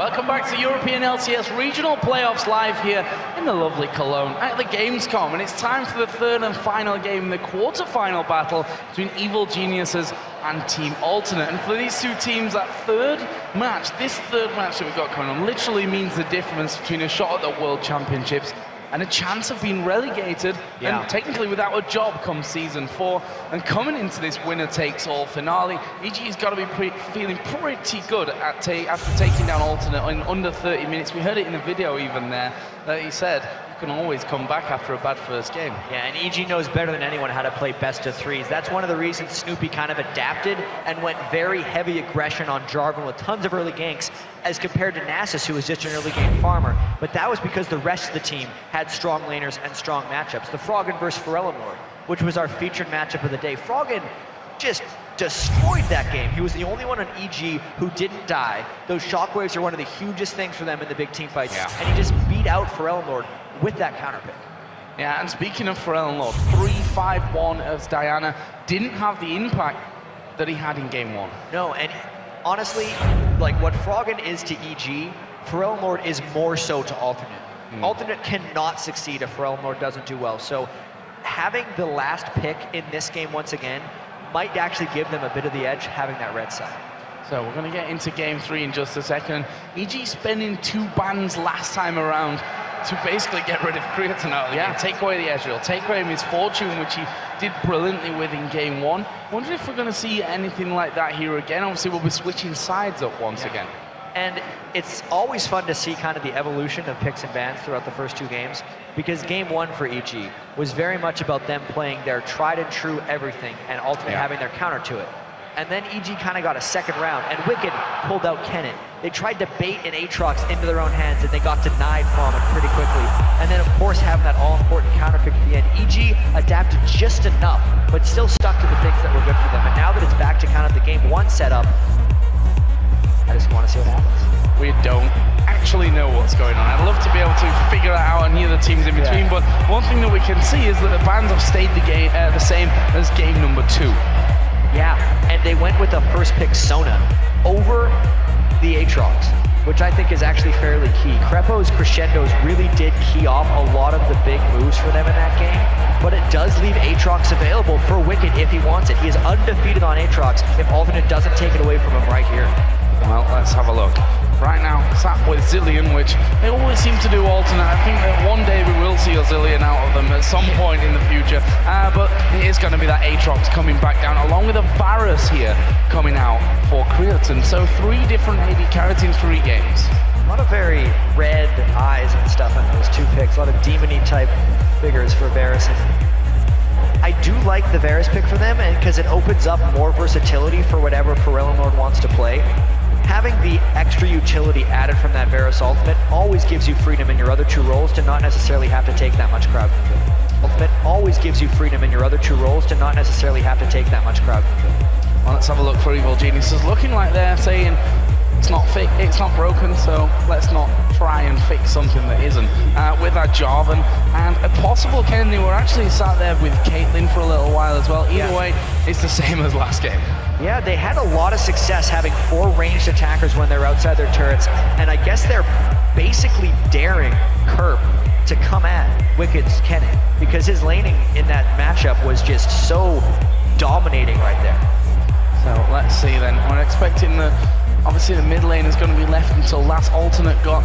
Welcome back to European LCS Regional Playoffs live here in the lovely Cologne at the Gamescom, and it's time for the third and final game, the quarter-final battle between Evil Geniuses and Team Alternate. And for these two teams, this third match that we've got coming on literally means the difference between a shot at the World Championships and a chance of being relegated, and technically without a job come Season 4. And coming into this winner-takes-all finale, EG's got to be feeling pretty good after taking down Alternate in under 30 minutes. We heard it in the video even there, that he said, you can always come back after a bad first game. Yeah, and EG knows better than anyone how to play best of threes. That's one of the reasons Snoopy kind of adapted and went very heavy aggression on Jarvan with tons of early ganks, as compared to Nasus, who was just an early game farmer. But that was because the rest of the team had strong laners and strong matchups. The Froggen versus Pharrell, which was our featured matchup of the day. Froggen just destroyed that game. He was the only one on EG who didn't die. Those shockwaves are one of the hugest things for them in the big team fights. And he just beat out Pharrell with that counter pick. Yeah, and speaking of Pharrell, 3-5-1 as Diana didn't have the impact that he had in game 1. No, and honestly, like what Froggen is to EG, Pharrell is more so to Alternate. Alternate cannot succeed if Pharrell doesn't do well. So having the last pick in this game once again might actually give them a bit of the edge having that red side. So we're going to get into game 3 in just a second. EG spending 2 bans last time around to basically get rid of Creatine out of the game. Take away the Ezreal, take away Misfortune, which he did brilliantly with in game 1. Wonder if we're going to see anything like that here again. Obviously, we'll be switching sides up once again. And it's always fun to see kind of the evolution of picks and bans throughout the first 2 games, because game 1 for EG was very much about them playing their tried and true everything and Alternate having their counter to it. And then EG kind of got a second round, and Wicked pulled out Kennen. They tried to bait an Aatrox into their own hands, and they got denied from it pretty quickly. And then, of course, having that all-important counter pick at the end, EG adapted just enough, but still stuck to the things that were good for them. And now that it's back to kind of the game 1 setup, I just want to see what happens. We don't actually know what's going on. I'd love to be able to figure it out and hear the teams in between, but one thing that we can see is that the bans have stayed the same as game number 2. Yeah, and they went with the first pick Sona over the Aatrox, which I think is actually fairly key. Krepo's crescendos really did key off a lot of the big moves for them in that game, but it does leave Aatrox available for Wicked if he wants it. He is undefeated on Aatrox if Alternate doesn't take it away from him right here. Well, let's have a look. Right now, sat with Zilean, which they always seem to do Alternate. I think that one day we will see a Zilean out of them at some point in the future. But it is going to be that Aatrox coming back down, along with a Varus here coming out for Creatine. So 3 different AD carries in 3 games. A lot of very red eyes and stuff in those 2 picks. A lot of demon-y type figures for Varus. I do like the Varus pick for them, because it opens up more versatility for whatever Pharrell wants to play. Having the extra utility added from that Varus ultimate always gives you freedom in your other 2 roles to not necessarily have to take that much crowd control. Ultimate always gives you freedom in your other 2 roles to not necessarily have to take that much crowd control. Well, let's have a look for Evil Geniuses. Looking like they're saying it's not broken, so let's not try and fix something that isn't. With that Jarvan and a possible Kennen, who were actually sat there with Caitlyn for a little while as well. Either way, it's the same as last game. Yeah, they had a lot of success having 4 ranged attackers when they're outside their turrets, and I guess they're basically daring Kerp to come at Wicked's Kennen, because his laning in that matchup was just so dominating right there. So let's see then. We're expecting obviously the mid lane is going to be left until last. Alternate got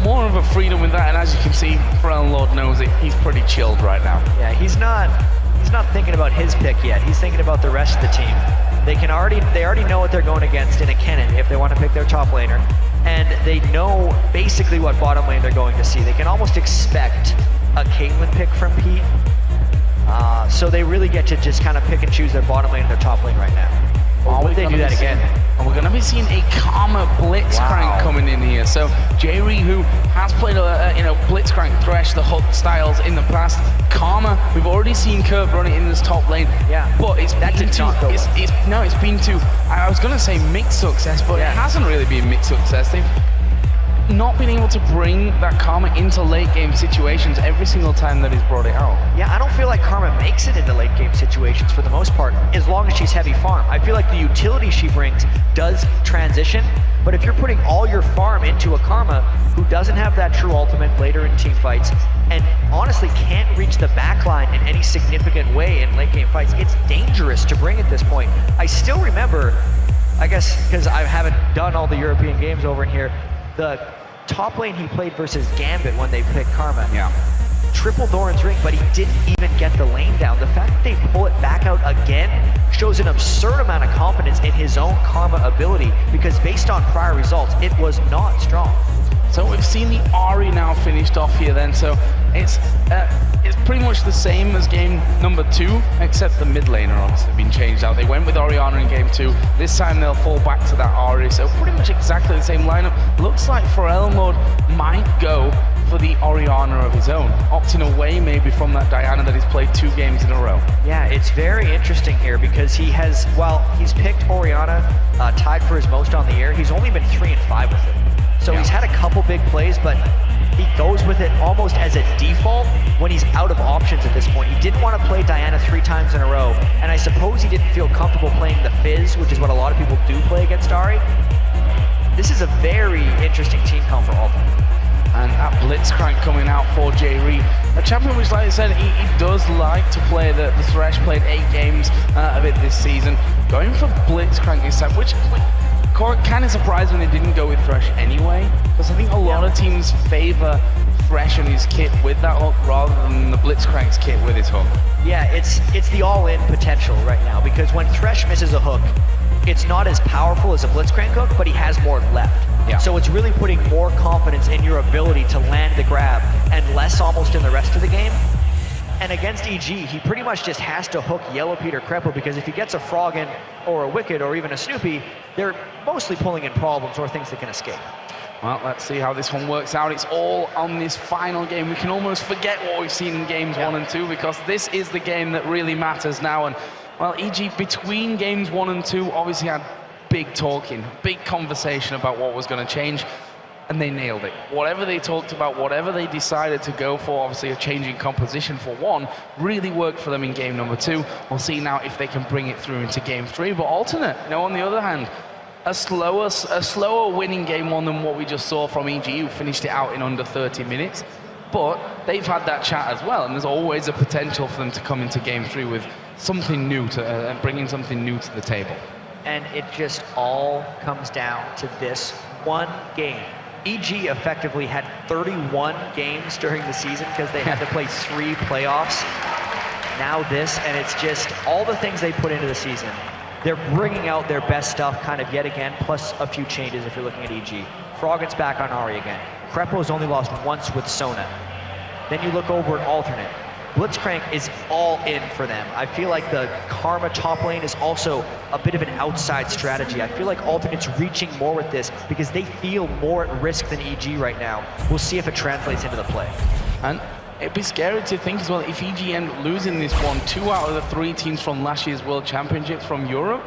more of a freedom with that, and as you can see, Pharrell knows it. He's pretty chilled right now. Yeah, he's not thinking about his pick yet. He's thinking about the rest of the team. They already know what they're going against in a Kennen if they want to pick their top laner, and they know basically what bottom lane they're going to see. They can almost expect a Caitlyn pick from Pete, so they really get to just kind of pick and choose their bottom lane and their top lane right now. Would they do that again? And we're going to be seeing a Karma Blitzcrank coming in here. So Jerry, who has played Blitzcrank, Thresh, the Hook styles in the past. Karma, we've already seen Kerp run it in this top lane. Yeah, but it's been to I was going to say mixed success, but it hasn't really been mixed success. not been able to bring that Karma into late game situations every single time that he's brought it out. Yeah, I don't feel like Karma makes it into late game situations for the most part, as long as she's heavy farm. I feel like the utility she brings does transition, but if you're putting all your farm into a Karma who doesn't have that true ultimate later in team fights, and honestly can't reach the backline in any significant way in late game fights, it's dangerous to bring at this point. I still remember, I guess because I haven't done all the European games over in here, the top lane he played versus Gambit when they picked Karma. Yeah. Triple Doran's ring, but he didn't even get the lane down. The fact that they pull it back out again shows an absurd amount of confidence in his own Karma ability, because based on prior results, it was not strong. So we've seen the Ahri now finished off here then, so it's pretty much the same as game number 2, except the mid laner obviously been changed out. They went with Orianna in game 2, this time they'll fall back to that Ahri, so pretty much exactly the same lineup. Looks like Forelmord might go for the Orianna of his own, opting away maybe from that Diana that he's played 2 games in a row. Yeah, it's very interesting here because he has, while he's picked Orianna tied for his most on the year, he's only been 3 and 5 with it. So he's had a couple big plays, but he goes with it almost as a default when he's out of options at this point. He didn't want to play Diana 3 times in a row, and I suppose he didn't feel comfortable playing the Fizz, which is what a lot of people do play against Ahri. This is a very interesting team comp for Ultimate. And that Blitzcrank coming out for J-Reed. A champion which, like I said, he does like to play the Thresh, played 8 games of it this season. Going for Blitzcrank this time, which kind of surprised when they didn't go with Thresh anyway, because I think a lot of teams favor Thresh and his kit with that hook rather than the Blitzcrank's kit with his hook. Yeah, it's the all-in potential right now, because when Thresh misses a hook, it's not as powerful as a Blitzcrank hook, but he has more left. Yeah. So it's really putting more confidence in your ability to land the grab and less almost in the rest of the game. And against EG, he pretty much just has to hook Yellow Peter Krepo, because if he gets a Froggen or a Wicked or even a Snoopy, they're mostly pulling in problems or things that can escape. Well, let's see how this one works out. It's all on this final game. We can almost forget what we've seen in games 1 and 2, because this is the game that really matters now. And well, EG between games 1 and 2 obviously had big talking, big conversation about what was going to change, and they nailed it. Whatever they talked about, whatever they decided to go for, obviously a changing composition for 1, really worked for them in game number 2. We'll see now if they can bring it through into game 3. But Alternate, on the other hand, a slower winning game 1 than what we just saw from EG, who finished it out in under 30 minutes. But they've had that chat as well, and there's always a potential for them to come into game 3 with something new to bringing something new to the table. And it just all comes down to this one game. EG effectively had 31 games during the season because they had to play 3 playoffs. Now this, and it's just all the things they put into the season. They're bringing out their best stuff kind of yet again, plus a few changes if you're looking at EG. Froggen's back on Ahri again. Krepo's only lost once with Sona. Then you look over at Alternate. Blitzcrank is all in for them. I feel like the Karma top lane is also a bit of an outside strategy. I feel like Alternate's reaching more with this because they feel more at risk than EG right now. We'll see if it translates into the play. And it'd be scary to think as well, if EG end up losing this one, 2 out of the 3 teams from last year's World Championships from Europe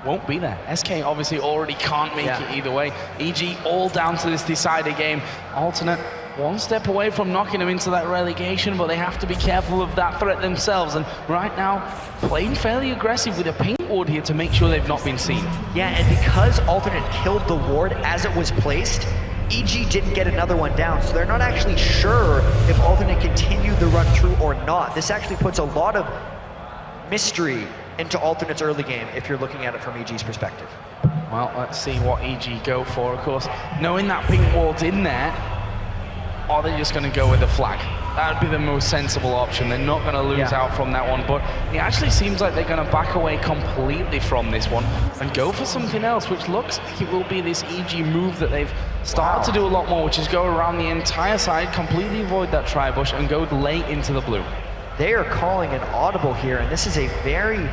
won't be there. SK obviously already can't make it either way. EG all down to this decider game. Alternate 1 step away from knocking them into that relegation, but they have to be careful of that threat themselves. And right now, playing fairly aggressive with a pink ward here to make sure they've not been seen. Yeah, and because Alternate killed the ward as it was placed, EG didn't get another one down, so they're not actually sure if Alternate continued the run through or not. This actually puts a lot of mystery into Alternate's early game if you're looking at it from EG's perspective. Well, let's see what EG go for. Of course, knowing that pink ward's in there, are they just going to go with the flag? That would be the most sensible option. They're not going to lose out from that one, but it actually seems like they're going to back away completely from this one and go for something else, which looks like it will be this EG move that they've started to do a lot more, which is go around the entire side, completely avoid that tri-bush, and go late into the blue. They are calling an audible here, and this is a very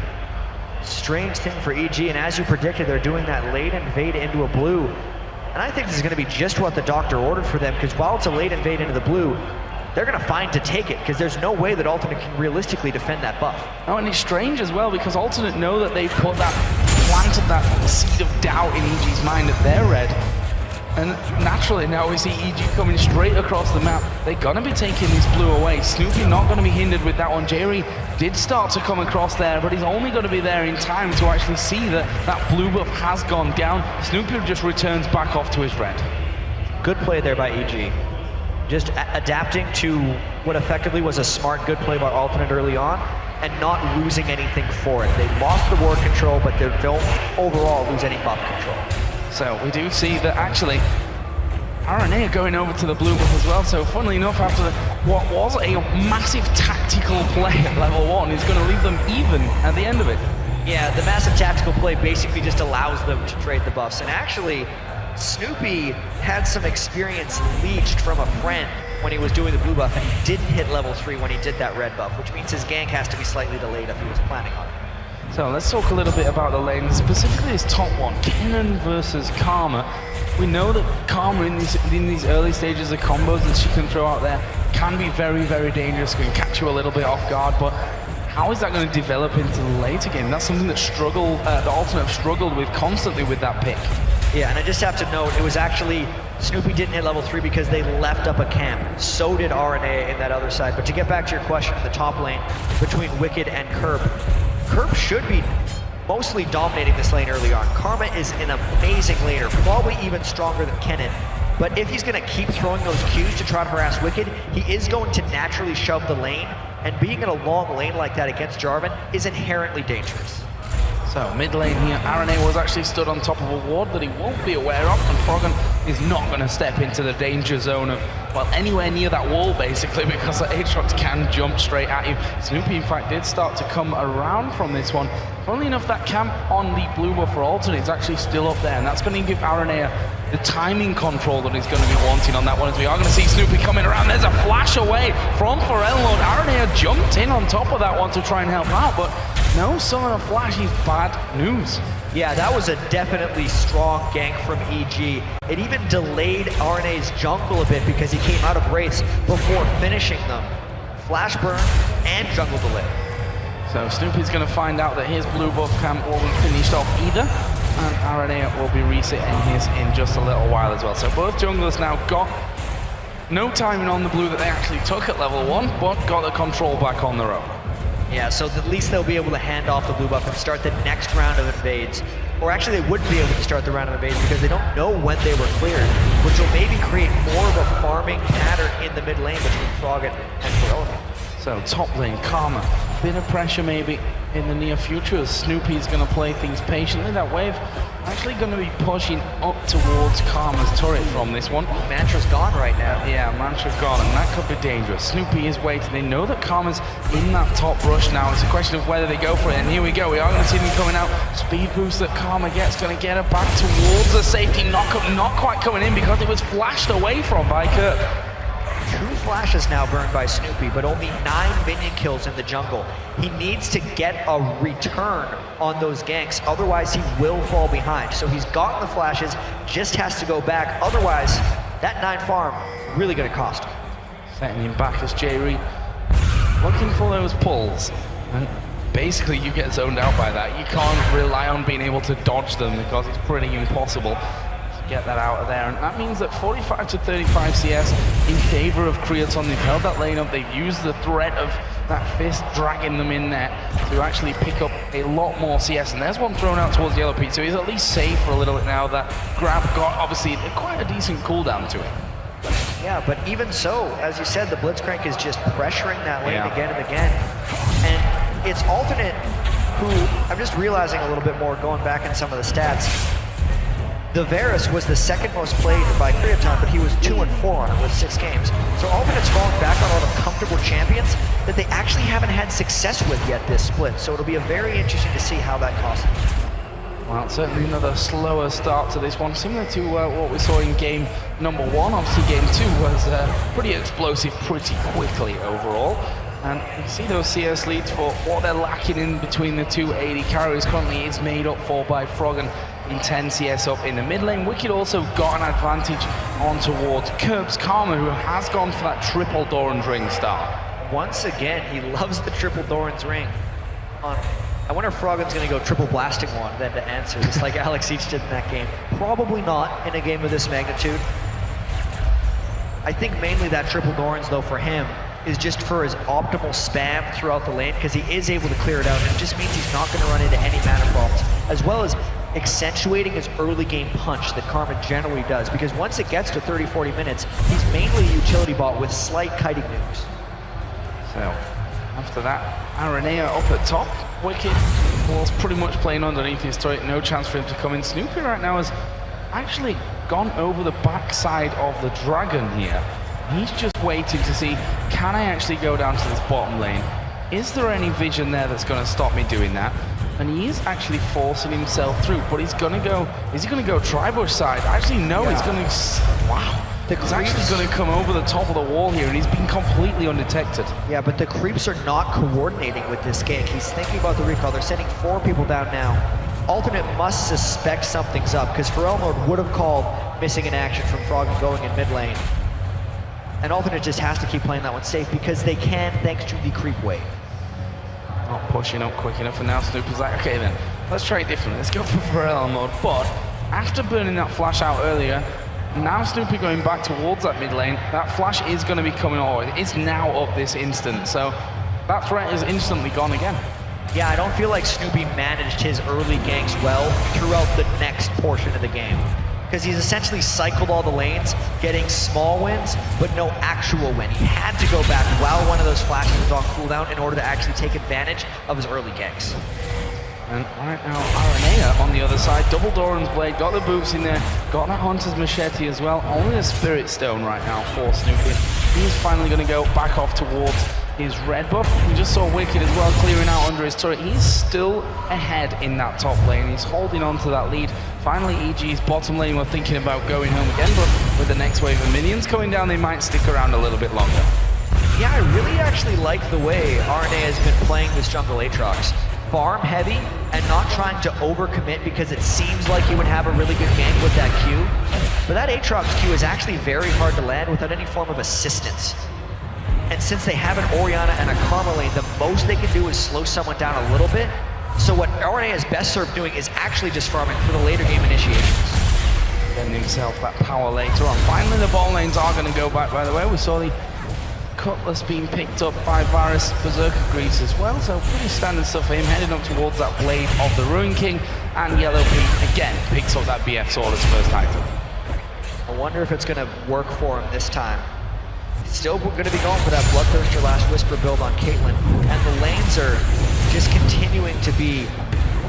strange thing for EG, and as you predicted, they're doing that late invade into a blue. And I think this is going to be just what the doctor ordered for them, because while it's a late invade into the blue, they're going to find to take it, because there's no way that Alternate can realistically defend that buff. Oh, and it's strange as well, because Alternate know that they've planted that seed of doubt in EG's mind that they're red. And naturally, now we see EG coming straight across the map. They're going to be taking this blue away. Snoopy not going to be hindered with that one. Jerry did start to come across there, but he's only going to be there in time to actually see that that blue buff has gone down. Snoopy just returns back off to his red. Good play there by EG. Just adapting to what effectively was a smart, good play by Alternate early on, and not losing anything for it. They lost the ward control, but they don't overall lose any buff control. So we do see that actually RNA are going over to the blue buff as well. So funnily enough, after what was a massive tactical play at level 1, is going to leave them even at the end of it. Yeah, the massive tactical play basically just allows them to trade the buffs. And actually, Snoopy had some experience leached from a friend when he was doing the blue buff, and he didn't hit level 3 when he did that red buff, which means his gank has to be slightly delayed if he was planning on it. So let's talk a little bit about the lane, specifically his top one, Kennen versus Karma. We know that Karma in these early stages of combos that she can throw out there can be very, very dangerous, can catch you a little bit off guard, but how is that going to develop into the later game? That's something that the Alternate have struggled with constantly with that pick. Yeah, and I just have to note, it was actually, Snoopy didn't hit level 3 because they left up a camp. So did RNA in that other side. But to get back to your question in the top lane, between Wicked and Kerp, Kerp should be mostly dominating this lane early on. Karma is an amazing laner, probably even stronger than Kennen. But if he's going to keep throwing those Qs to try to harass Wicked, he is going to naturally shove the lane, and being in a long lane like that against Jarvan is inherently dangerous. So mid lane here, RNA was actually stood on top of a ward that he won't be aware of, and Froggen is not going to step into the danger zone of, well, anywhere near that wall basically, because the Aatrox can jump straight at you. Snoopy in fact did start to come around from this one. Funnily enough, that camp on the blue buff for Alternate is actually still up there, and that's going to give RNA the timing control that he's going to be wanting on that one, as we are going to see Snoopy coming around. There's a flash away from Pharrell Lord. RNA jumped in on top of that one to try and help out, but no Summoner Flash is bad news. Yeah, that was a definitely strong gank from EG. It even delayed RNA's jungle a bit because he came out of race before finishing them. Flash burn and jungle delay. So Snoopy's going to find out that his blue buff camp wasn't finished off either, and RNA will be resetting his in just a little while as well. So both junglers now got no timing on the blue that they actually took at level 1, but got the control back on their own. Yeah, so at least they'll be able to hand off the blue buff and start the next round of invades. Or actually they wouldn't be able to start the round of invades because they don't know when they were cleared, which will maybe create more of a farming pattern in the mid lane between Froggen and Pharrell. So top lane, Karma, bit of pressure maybe in the near future as Snoopy's going to play things patiently. That wave actually going to be pushing up towards Karma's turret from this one. Mantra's gone right now. Yeah, Mantra's gone, and that could be dangerous. Snoopy is waiting. They know that Karma's in that top rush now. It's a question of whether they go for it, and here we go. We are going to see them coming out. Speed boost that Karma gets, going to get her back towards the safety knockup. Not quite coming in because it was flashed away from by Kurt. 2 flashes now burned by Snoopy, but only 9 minion kills in the jungle. He needs to get a return on those ganks, otherwise he will fall behind. So he's gotten the flashes, just has to go back. Otherwise, that 9 farm, really gonna cost him. Setting him back as J-Reed looking for those pulls. And basically you get zoned out by that. You can't rely on being able to dodge them because it's pretty impossible. Get that out of there, and that means that 45 to 35 CS in favor of Creaton. They've held that lane up, they've used the threat of that fist dragging them in there to actually pick up a lot more CS, and there's one thrown out towards Yellow Pete, so he's at least safe for a little bit now. That grab got obviously quite a decent cooldown to it. Yeah, but even so, as you said, the Blitzcrank is just pressuring that lane again and again, and it's Alternate who, I'm just realizing a little bit more going back in some of the stats. The Varus was the second most played by Creaton, but he was 2 and 4 on it with 6 games. So Alternate's falling back on all the comfortable champions that they actually haven't had success with yet this split. So it'll be very interesting to see how that costs them. Well, certainly another slower start to this one, similar to what we saw in game number 1. Obviously game 2 was pretty explosive pretty quickly overall. And you see those CS leads for what they're lacking in between the two AD carries currently is made up for by Froggen in 10 CS up in the mid lane. Wicked also got an advantage on towards Kerp's Karma, who has gone for that triple Doran's Ring start. Once again, he loves the triple Doran's Ring. I wonder if Froggen's going to go triple blasting one then to answer, just like Alex Each did in that game. Probably not in a game of this magnitude. I think mainly that triple Norns, though, for him, is just for his optimal spam throughout the lane, because he is able to clear it out, and it just means he's not going to run into any mana problems, as well as accentuating his early game punch that Karma generally does, because once it gets to 30-40 minutes, he's mainly a utility bot with slight kiting nukes. So, after that, Aranea up at top. Wicked was pretty much playing underneath his turret, no chance for him to come in. Snoopy right now has actually gone over the backside of the dragon here. He's just waiting to see, can I actually go down to this bottom lane? Is there any vision there that's going to stop me doing that? And he is actually forcing himself through, but he's going to go, is he going to go Tribush side? Actually, no, yeah. He's going to, wow. He's actually going to come over the top of the wall here, and he's been completely undetected. Yeah, but the creeps are not coordinating with this gank. He's thinking about the recall. They're sending 4 people down now. Alternate must suspect something's up, because Pharrell Mode would have called missing in action from Froggen going in mid lane. And Alternate just has to keep playing that one safe, because they can, thanks to the creep wave. Not pushing up quick enough, and now Snoop is like, okay then, let's try it differently. Let's go for Pharrell Mode. But after burning that flash out earlier, now Snoopy going back towards that mid lane, that flash is going to be coming on. It's now up this instant, so that threat is instantly gone again. Yeah, I don't feel like Snoopy managed his early ganks well throughout the next portion of the game, because he's essentially cycled all the lanes, getting small wins, but no actual win. He had to go back while one of those flashes was on cooldown in order to actually take advantage of his early ganks. And right now, Aranea on the other side, double Doran's Blade, got the boots in there, got that Hunter's Machete as well, only a Spirit Stone right now for Snoopy. He's finally going to go back off towards his red buff. We just saw Wicked as well clearing out under his turret. He's still ahead in that top lane. He's holding on to that lead. Finally, EG's bottom lane were thinking about going home again, but with the next wave of minions coming down, they might stick around a little bit longer. Yeah, I really actually like the way Aranea has been playing this jungle Aatrox. Farm heavy and not trying to overcommit, because it seems like he would have a really good gank with that Q. But that Aatrox Q is actually very hard to land without any form of assistance. And since they have an Orianna and a Karma lane, the most they can do is slow someone down a little bit. So what Aranea is best served doing is actually just farming for the later game initiations. Getting himself that power later on. Finally the ball lanes are going to go back, by the way. We saw the Cutlass being picked up by Varus Berserker Greaves as well, so pretty standard stuff for him, heading up towards that Blade of the Ruin King, and Yellow Pete again picks up that BF Sword as first item. I wonder if it's going to work for him this time. He's still going to be going for that Bloodthirster Last Whisper build on Caitlyn, and the lanes are just continuing to be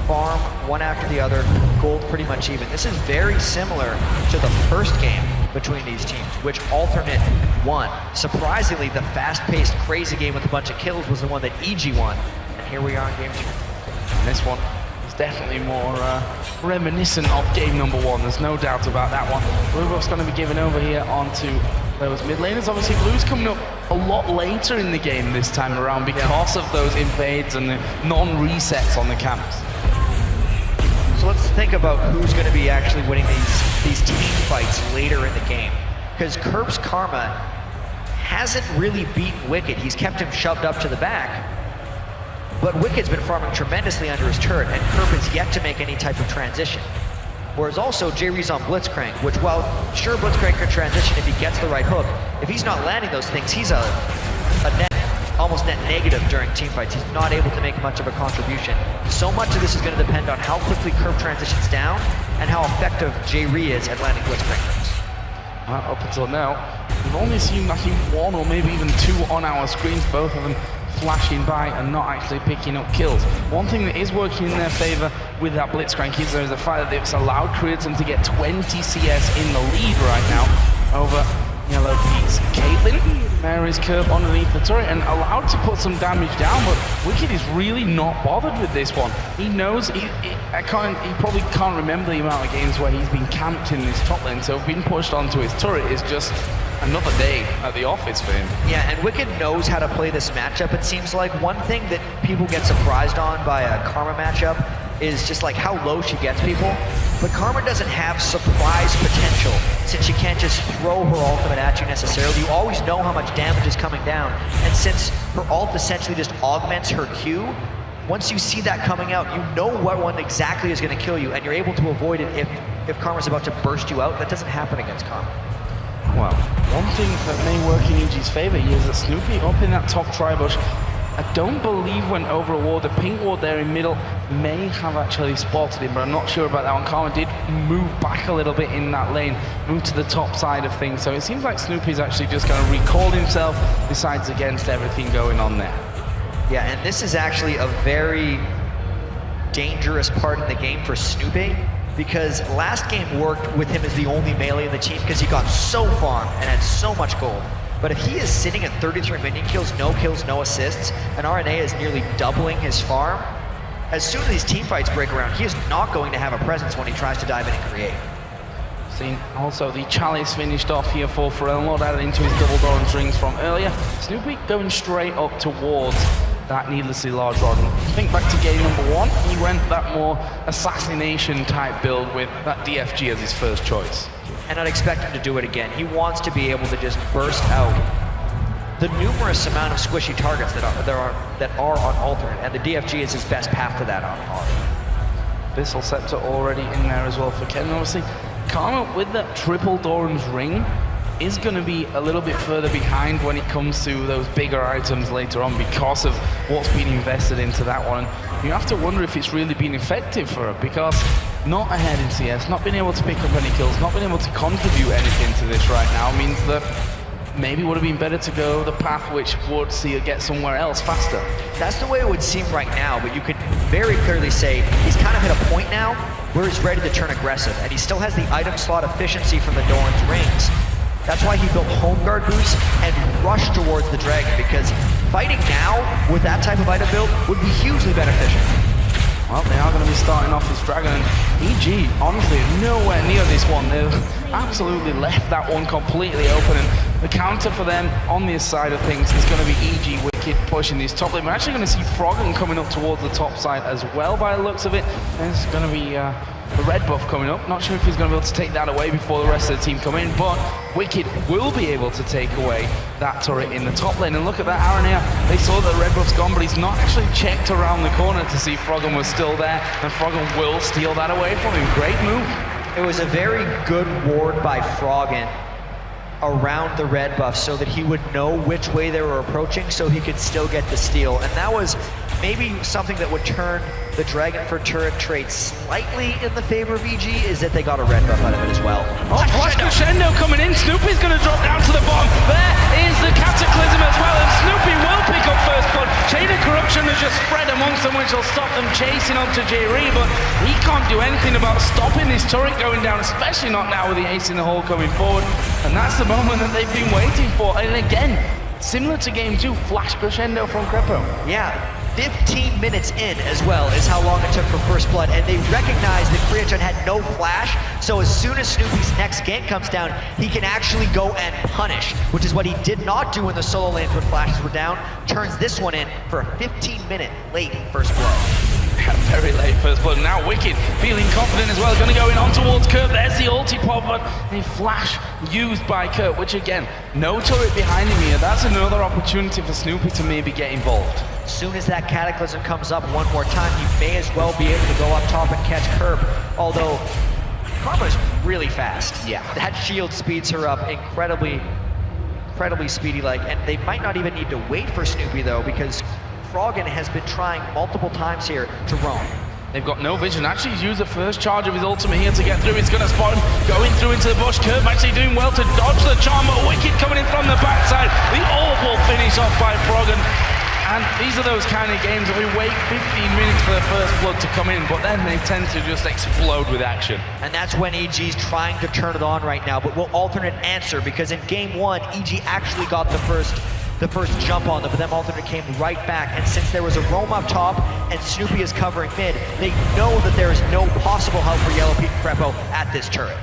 farm one after the other, gold pretty much even. This is very similar to the first game between these teams, which Alternate won. Surprisingly, the fast-paced, crazy game with a bunch of kills was the one that EG won, and here we are in game 2. And this one is definitely more reminiscent of game number 1. There's no doubt about that one. Rubok's going to be given over here onto those mid laners. Obviously, Blue's coming up a lot later in the game this time around because of those invades and the non-resets on the camps. So let's think about who's going to be actually winning these team fights later in the game. Because Kerp's Karma hasn't really beaten Wicked. He's kept him shoved up to the back. But Wicked's been farming tremendously under his turret, and Kerp is yet to make any type of transition. Whereas also, J-Ree's on Blitzcrank, which while sure Blitzcrank can transition if he gets the right hook, if he's not landing those things, he's a net, almost net negative during team fights. He's not able to make much of a contribution. So much of this is going to depend on how quickly Kerp transitions down and how effective J-Ree is at landing Blitzcrank hooks. Up until now, we've only seen, I think, 1 or maybe even 2 on our screens, both of them flashing by and not actually picking up kills. One thing that is working in their favor with that Blitzcrank is the fact that it's allowed Creaton to get 20 CS in the lead right now over Yellow Pete's Caitlyn. There is Kerp underneath the turret and allowed to put some damage down, but Wicked is really not bothered with this one. He knows, he probably can't remember the amount of games where he's been camped in this top lane, so being pushed onto his turret is just another day at the office for him. Yeah, and Wicked knows how to play this matchup. It seems like one thing that people get surprised on by a Karma matchup is just like how low she gets people. But Karma doesn't have surprise potential, since she can't just throw her ultimate at you necessarily. You always know how much damage is coming down, and since her ult essentially just augments her Q, once you see that coming out, you know what one exactly is going to kill you, and you're able to avoid it if if Karma's about to burst you out. That doesn't happen against Karma. Well, one thing that may work in EG's favor here is that Snoopy up in that top tri-bush, I don't believe went over a ward. The pink ward there in middle may have actually spotted him, but I'm not sure about that one. Karma did move back a little bit in that lane, move to the top side of things. So it seems like Snoopy's actually just going to recall himself, decides against everything going on there. Yeah, and this is actually a very dangerous part in the game for Snoopy, because last game worked with him as the only melee in the team because he got so farmed and had so much gold. But if he is sitting at 33 minion kills, no assists, and RNA is nearly doubling his farm, as soon as these team fights break around, he is not going to have a presence when he tries to dive in and create. Seen also the Chalice finished off here for Elnlord, added into his double Doran's rings from earlier. Snoopy going straight up towards that needlessly large rod. Think back to game number 1, he went that more assassination type build with that DFG as his first choice. And I'd expect him to do it again. He wants to be able to just burst out the numerous amount of squishy targets that are on alternate, and the DFG is his best path to that on hard. Abyssal Scepter already in there as well for Ken. Obviously, Karma with that triple Doran's ring is going to be a little bit further behind when it comes to those bigger items later on because of what's been invested into that one. You have to wonder if it's really been effective for her, because not ahead in CS, not being able to pick up any kills, not being able to contribute anything to this right now means that maybe would have been better to go the path which would see her get somewhere else faster. That's the way it would seem right now, but you could very clearly say he's kind of hit a point now where he's ready to turn aggressive, and he still has the item slot efficiency from the Doran's rings. That's why he built home guard boots and rushed towards the dragon, because fighting now with that type of item build would be hugely beneficial. Well, they are going to be starting off this dragon, and EG, honestly, nowhere near this one. They've absolutely left that one completely open, and the counter for them on this side of things is going to be EG Wicked pushing this top lane. We're actually going to see Froggen coming up towards the top side as well by the looks of it. There's going to be the red buff coming up. Not sure if he's going to be able to take that away before the rest of the team come in, but Wicked will be able to take away that turret in the top lane. And look at that, Aranea, they saw that the red buff's gone, but he's not actually checked around the corner to see Froggen was still there, and Froggen will steal that away from him. Great move. It was a very good ward by Froggen around the red buff so that he would know which way they were approaching so he could still get the steal. And that was maybe something that would turn the Dragon for turret trade slightly in the favor of EG, is that they got a red buff out of it as well. Oh, Flash Crescendo coming in. Snoopy's going to drop down to the bottom. There is the Cataclysm as well, and Snoopy will pick up first blood. Chain of Corruption has just spread amongst them, which will stop them chasing onto J-Ree, but he can't do anything about stopping this turret going down, especially not now with the ace in the hole coming forward. And that's the moment that they've been waiting for. And again, similar to game 2, Flash Crescendo from Krepo. Yeah. 15 minutes in as well is how long it took for first blood, and they recognized that Kriachan had no flash, so as soon as Snoopy's next gank comes down, he can actually go and punish, which is what he did not do in the solo lanes when flashes were down. Turns this one in for a 15-minute late first blood. Very late first blood. Now Wicked feeling confident as well, going to go in on towards Kurt. There's the ulti pop, but a flash used by Kurt, which again, no turret behind him here. That's another opportunity for Snoopy to maybe get involved. As soon as that Cataclysm comes up one more time, you may as well be able to go up top and catch Curb, although Karma's really fast. Yeah. That shield speeds her up incredibly speedy, and they might not even need to wait for Snoopy though, because Froggen has been trying multiple times here to roam. They've got no vision. Actually, he's used the first charge of his ultimate here to get through. He's going to spot him going through into the bush. Curb actually doing well to dodge the charm, but Wicked coming in from the backside. The awful finish off by Froggen. And these are those kind of games that we wait 15 minutes for the first blood to come in, but then they tend to just explode with action. And that's when EG's trying to turn it on right now, but will alternate answer, because in game 1, EG actually got the first jump on them, but then alternate came right back, and since there was a roam up top and Snoopy is covering mid, they know that there is no possible help for Yellow Pete and Krepo at this turret.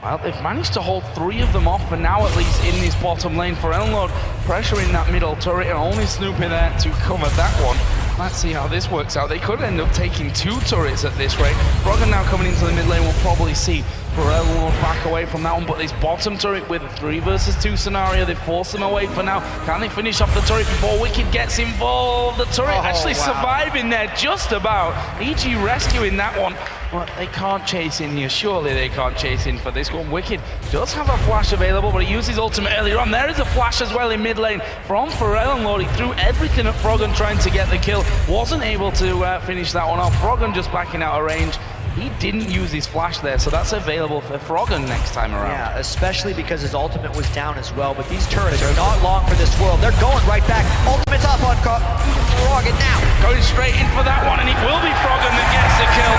Well, they've managed to hold 3 of them off for now, at least in this bottom lane. For Elnlord, pressuring that middle turret, and only Snoopy there to cover that one. Let's see how this works out. They could end up taking 2 turrets at this rate. Froggen now coming into the mid lane will probably see Pharrell will back away from that one, but this bottom turret with a 3 versus 2 scenario, they force them away for now. Can they finish off the turret before Wicked gets involved? The turret actually surviving there, just about. EG rescuing that one. But they can't chase in here. Surely they can't chase in for this one. Wicked does have a flash available, but he used his ultimate earlier on. There is a flash as well in mid lane from Pharrell and Lord. He threw everything at Froggen trying to get the kill. Wasn't able to finish that one off. Froggen just backing out of range. He didn't use his flash there, so that's available for Froggen next time around. Yeah, especially because his ultimate was down as well, but these turrets are not long for this world. They're going right back. Ultimate's up on Froggen now. Going straight in for that one, and it will be Froggen that gets the kill.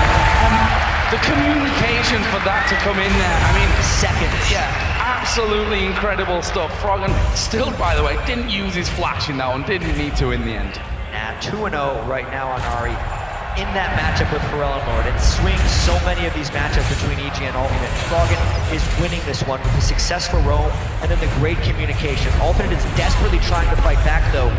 The communication for that to come in there, I mean, seconds. Yeah, absolutely incredible stuff. Froggen still, by the way, didn't use his flash in that one, didn't need to in the end. Nah, 2-0 right now on Ahri. In that matchup with Pharrell and Lord. It swings so many of these matchups between EG and Ultimate. Froggen is winning this one with the success for Roam and then the great communication. Ultimate is desperately trying to fight back though,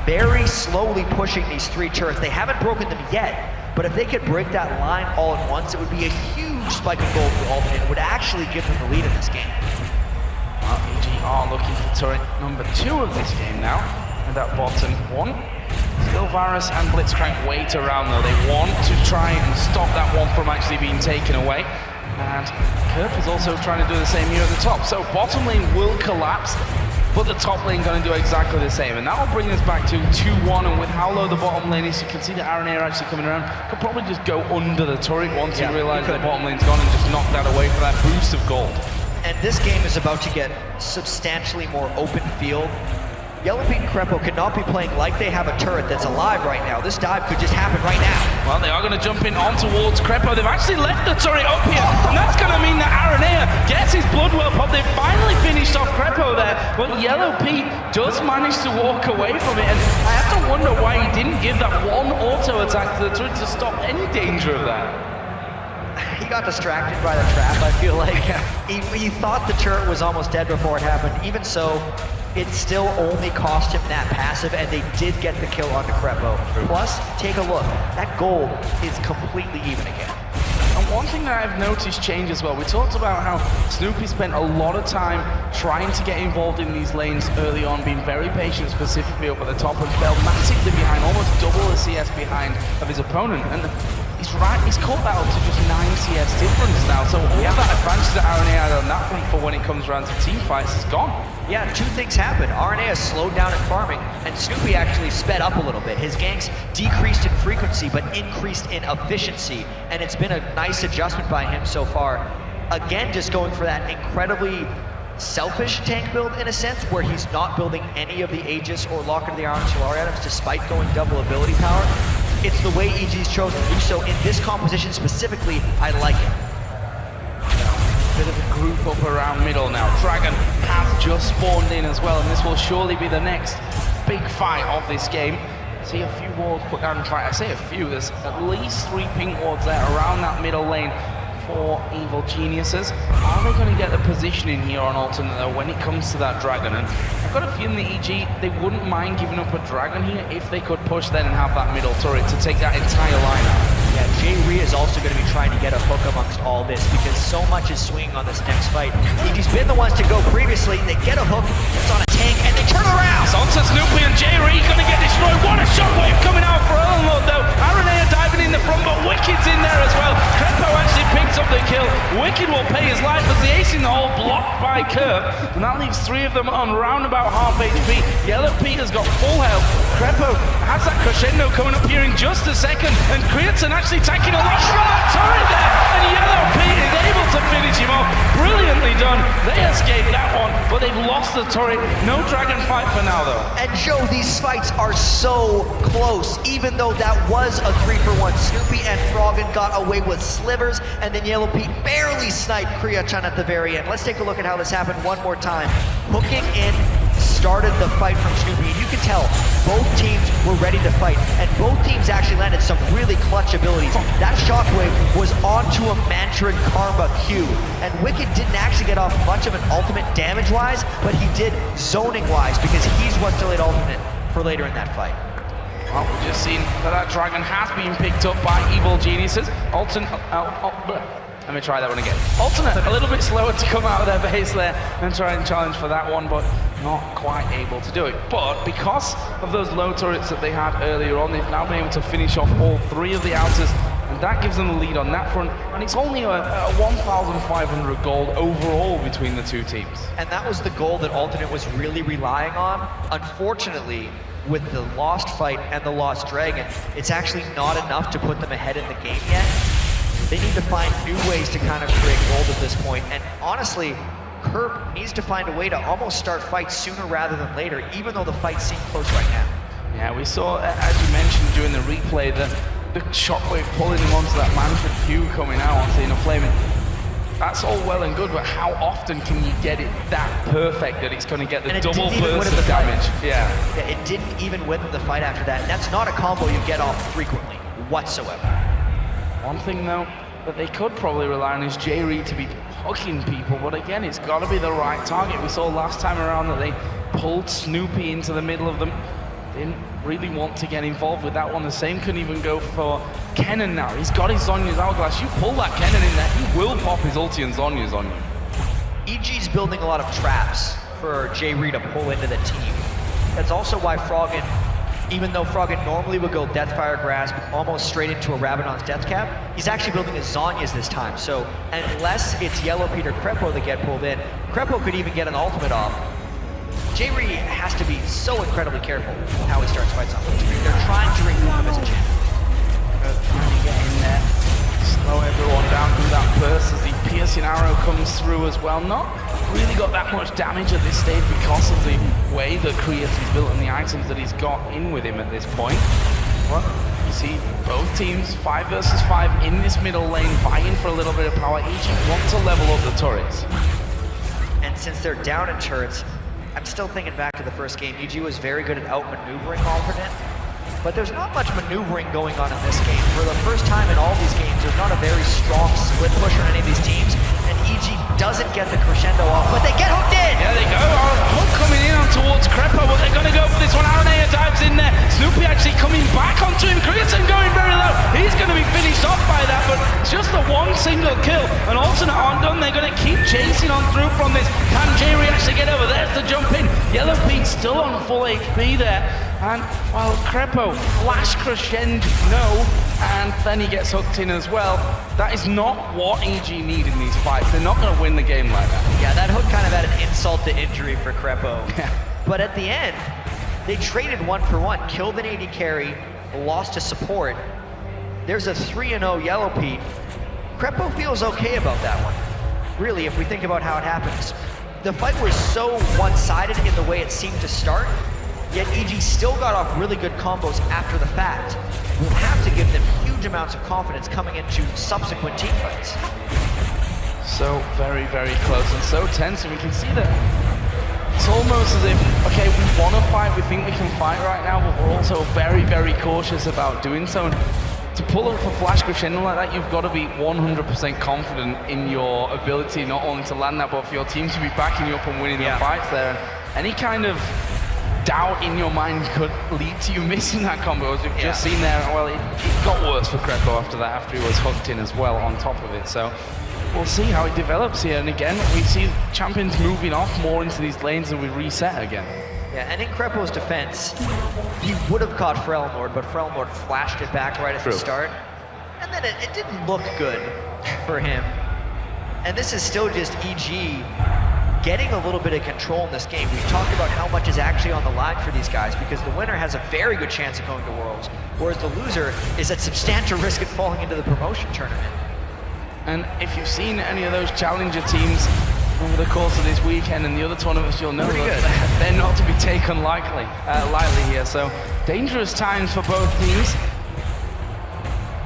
very slowly pushing these 3 turrets. They haven't broken them yet, but if they could break that line all at once, it would be a huge spike of gold for Ultimate. It would actually give them the lead in this game. Well, EG are looking for turret number 2 of this game now, and that bottom one. Still Varus and Blitzcrank wait around though. They want to try and stop that one from actually being taken away. And Kerp is also trying to do the same here at the top. So bottom lane will collapse, but the top lane going to do exactly the same. And that will bring us back to 2-1. And with how low the bottom lane is, you can see the RNA are actually coming around. Could probably just go under the turret once you realize the bottom lane's gone and just knock that away for that boost of gold. And this game is about to get substantially more open field. Yellowpete and Krepo could not be playing like they have a turret that's alive right now. This dive could just happen right now. Well, they are going to jump in on towards Krepo. They've actually left the turret up here, and that's going to mean that Aranea gets his Bloodwell pop. They've finally finished off Krepo there, but Yellowpete does manage to walk away from it, and I have to wonder why he didn't give that one auto attack to the turret to stop any danger of that. He got distracted by the trap, I feel like. He thought the turret was almost dead before it happened. Even so, it still only cost him that passive, and they did get the kill onto Krepo. Plus, take a look. That gold is completely even again. And one thing that I've noticed change as well, we talked about how Snoopy spent a lot of time trying to get involved in these lanes early on, being very patient, specifically up at the top, and fell massively behind, almost double the CS behind of his opponent. And he's caught that up to just 9 CS difference now, so all of that advantage that RNA had on that front for when it comes around to team fights is gone. Yeah, 2 things happened. RNA has slowed down in farming, and Snoopy actually sped up a little bit. His ganks decreased in frequency, but increased in efficiency, and it's been a nice adjustment by him so far. Again, just going for that incredibly selfish tank build in a sense, where he's not building any of the Aegis or Lock into the Iron Solari items despite going double ability power. It's the way EG's chosen to do so. In this composition specifically, I like it. Bit of a group up around middle now. Dragon has just spawned in as well, and this will surely be the next big fight of this game. See a few wards put down and try. I say a few, there's at least 3 pink wards there around that middle lane for Evil Geniuses. Are they going to get the positioning here on alternate though when it comes to that Dragon? And I've got a feeling the EG, they wouldn't mind giving up a Dragon here if they could push then and have that middle turret to take that entire line out. Yeah, J-Ree is also going to be trying to get a hook amongst all this because so much is swinging on this next fight. EG's been the ones to go previously. They get a hook, it's on a tank, and they turn around! Sansa, Snoopy, and J-Ree going to get destroyed. What a shockwave coming out for Ellenlord though. Aranea diving in the front, but Wicked's in there as well. Krepo actually picks up the kill. Wicked will pay his life as the ace in the hole blocked by Kerp. And that leaves 3 of them on round about half HP. Yellowpete has got full health. Krepo has that crescendo coming up here in just a second. And Creatine actually taking a lot from that turret there. And Yellowpete is able to finish him off. Brilliantly done. They escaped that one, but they've lost the turret. No dragon fight for now though. And Joe, these fights are so close. Even though that was a 3-for-1. Snoopy and Froggen got away with slivers, and then Yellowpete barely sniped Kriya-chan at the very end. Let's take a look at how this happened one more time. Hooking in started the fight from Snoopy, and you can tell both teams were ready to fight, and both teams actually landed some really clutch abilities. That shockwave was onto a Mantrin Karma Q, and Wicked didn't actually get off much of an ultimate damage-wise, but he did zoning-wise because he's what delayed ultimate for later in that fight. Well, we've just seen that Dragon has been picked up by Evil Geniuses. Let me try that one again. Alternate, a little bit slower to come out of their base there and try and challenge for that one, but not quite able to do it. But because of those low turrets that they had earlier on, they've now been able to finish off all 3 of the outers, and that gives them the lead on that front. And it's only a 1,500 gold overall between the 2 teams. And that was the goal that Alternate was really relying on. Unfortunately, with the Lost fight and the Lost Dragon, it's actually not enough to put them ahead in the game yet. They need to find new ways to kind of create gold at this point. And honestly, Kerp needs to find a way to almost start fights sooner rather than later, even though the fights seem close right now. Yeah, we saw, as you mentioned during the replay, the shockwave pulling him onto that Manfred Q coming out onto Inner Flaming. That's all well and good, but how often can you get it that perfect that it's going to get the double burst of damage? Yeah, it didn't even win the fight after that. And that's not a combo you get off frequently whatsoever. One thing though that they could probably rely on is J Reed to be hooking people, but again, it's got to be the right target. We saw last time around that they pulled Snoopy into the middle of them. Didn't really want to get involved with that one. The same can even go for Kennen now. He's got his Zhonya's Hourglass. You pull that Kennen in there, he will pop his ulti and Zhonya's on you. EG's building a lot of traps for J Reed to pull into the team. That's also why Froggen, even though Froggen normally would go Deathfire Grasp almost straight into a Rabadon's Death Cap, he's actually building his Zhonya's this time. So unless it's Yellow Pete or Krepo that get pulled in, Krepo could even get an ultimate off. J Reed has to be so incredibly careful with how he starts fights off. They're trying to remove him as a champion. Trying to get in there, slow everyone down, do that burst as the piercing arrow comes through as well. Not really got that much damage at this stage because of the way that Kreus is built and the items that he's got in with him at this point. But you see both teams 5 versus 5 in this middle lane, vying for a little bit of power. Each want to level up the turrets. And since they're down in turrets, I'm still thinking back to the first game. EG was very good at outmaneuvering Alternate, but there's not much maneuvering going on in this game. For the first time in all these games, there's not a very strong split push on any of these teams, and EG doesn't get the crescendo off, but they get hooked in! Yeah, they go. Hook coming in on towards Krepo, but they're going to go for this one. Aranea dives in there. Snoopy actually coming back onto him. Kriaton going very low. He's going to be finished off by that, but it's just the one single kill. And Alternate aren't done. They're going to keep chasing on through from this. Can J-Reed actually get over? There's the jump in. Yellow Pete still on full HP there. And, well, Krepo, flash crescendo, no, and then he gets hooked in as well. That is not what EG need in these fights. They're not going to win the game like that. Yeah, that hook kind of had an insult to injury for Krepo. Yeah. But at the end, they traded 1 for 1, killed an AD carry, lost to support. There's a 3-0 Yellow Pete. Krepo feels okay about that one. Really, if we think about how it happens. The fight was so one-sided in the way it seemed to start, yet EG still got off really good combos after the fact. We'll have to give them huge amounts of confidence coming into subsequent team fights. So very, very close and so tense, and we can see that it's almost as if, okay, we want to fight, we think we can fight right now, but we're also very, very cautious about doing so. And to pull up a flash crescendo like that, you've got to be 100% confident in your ability not only to land that, but for your team to be backing you up and winning the fights there. And any kind of doubt in your mind could lead to you missing that combo, as we've just seen there. Well, it got worse for Krepo after that, after he was hooked in as well on top of it. So we'll see how it develops here. And again, we see champions moving off more into these lanes and we reset again. Yeah, and in Krepo's defense, he would have caught Freljord, but Freljord flashed it back right at the start. And then it didn't look good for him. And this is still just EG getting a little bit of control in this game. We've talked about how much is actually on the line for these guys, because the winner has a very good chance of going to Worlds, whereas the loser is at substantial risk of falling into the promotion tournament. And if you've seen any of those challenger teams over the course of this weekend and the other tournaments, you'll know that they're not to be taken lightly here. So dangerous times for both teams.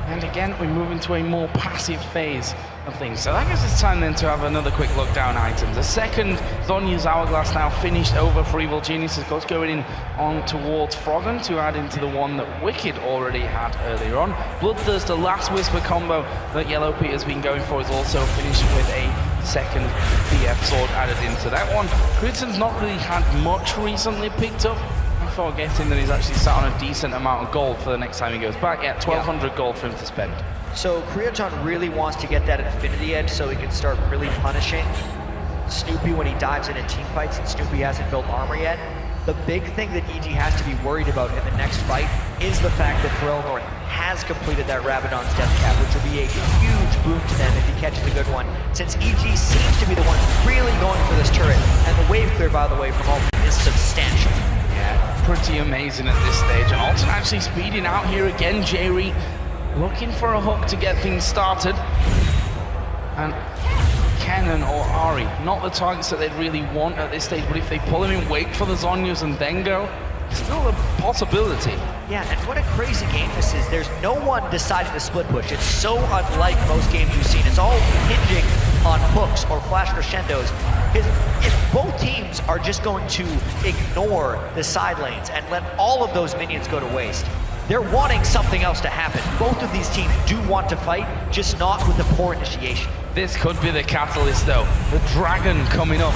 And again, we move into a more passive phase of things. So that gives us time then to have another quick look down items. The second Zhonya's Hourglass now finished over for Evil Geniuses, goes going in on towards Froggen to add into the one that Wicked already had earlier on. Bloodthirst, the last Whisper combo that Yellow Pete has been going for, is also finished with a second BF sword added into that one. Kriaton's not really had much recently picked up, forgetting that he's actually sat on a decent amount of gold for the next time he goes back. Yeah, 1,200 gold for him to spend. So Koreatown really wants to get that Infinity Edge so he can start really punishing Snoopy when he dives into team fights and Snoopy hasn't built armor yet. The big thing that EG has to be worried about in the next fight is the fact that Pharrell North has completed that Rabadon's death cap, which will be a huge boon to them if he catches a good one, since EG seems to be the one really going for this turret, and the wave clear, by the way, from Ultimate is substantial. Yeah, pretty amazing at this stage, and Alton actually speeding out here again. Jerry looking for a hook to get things started, and Kennen or Ari, not the targets that they'd really want at this stage, but if they pull him in, wait for the Zhonyas and then go, still a possibility. Yeah, and what a crazy game this is. There's no one deciding to split push. It's so unlike most games you've seen. It's all hinging on hooks or flash crescendos. If both teams are just going to ignore the side lanes and let all of those minions go to waste, they're wanting something else to happen. Both of these teams do want to fight, just not with the poor initiation. This could be the catalyst though. The Dragon coming up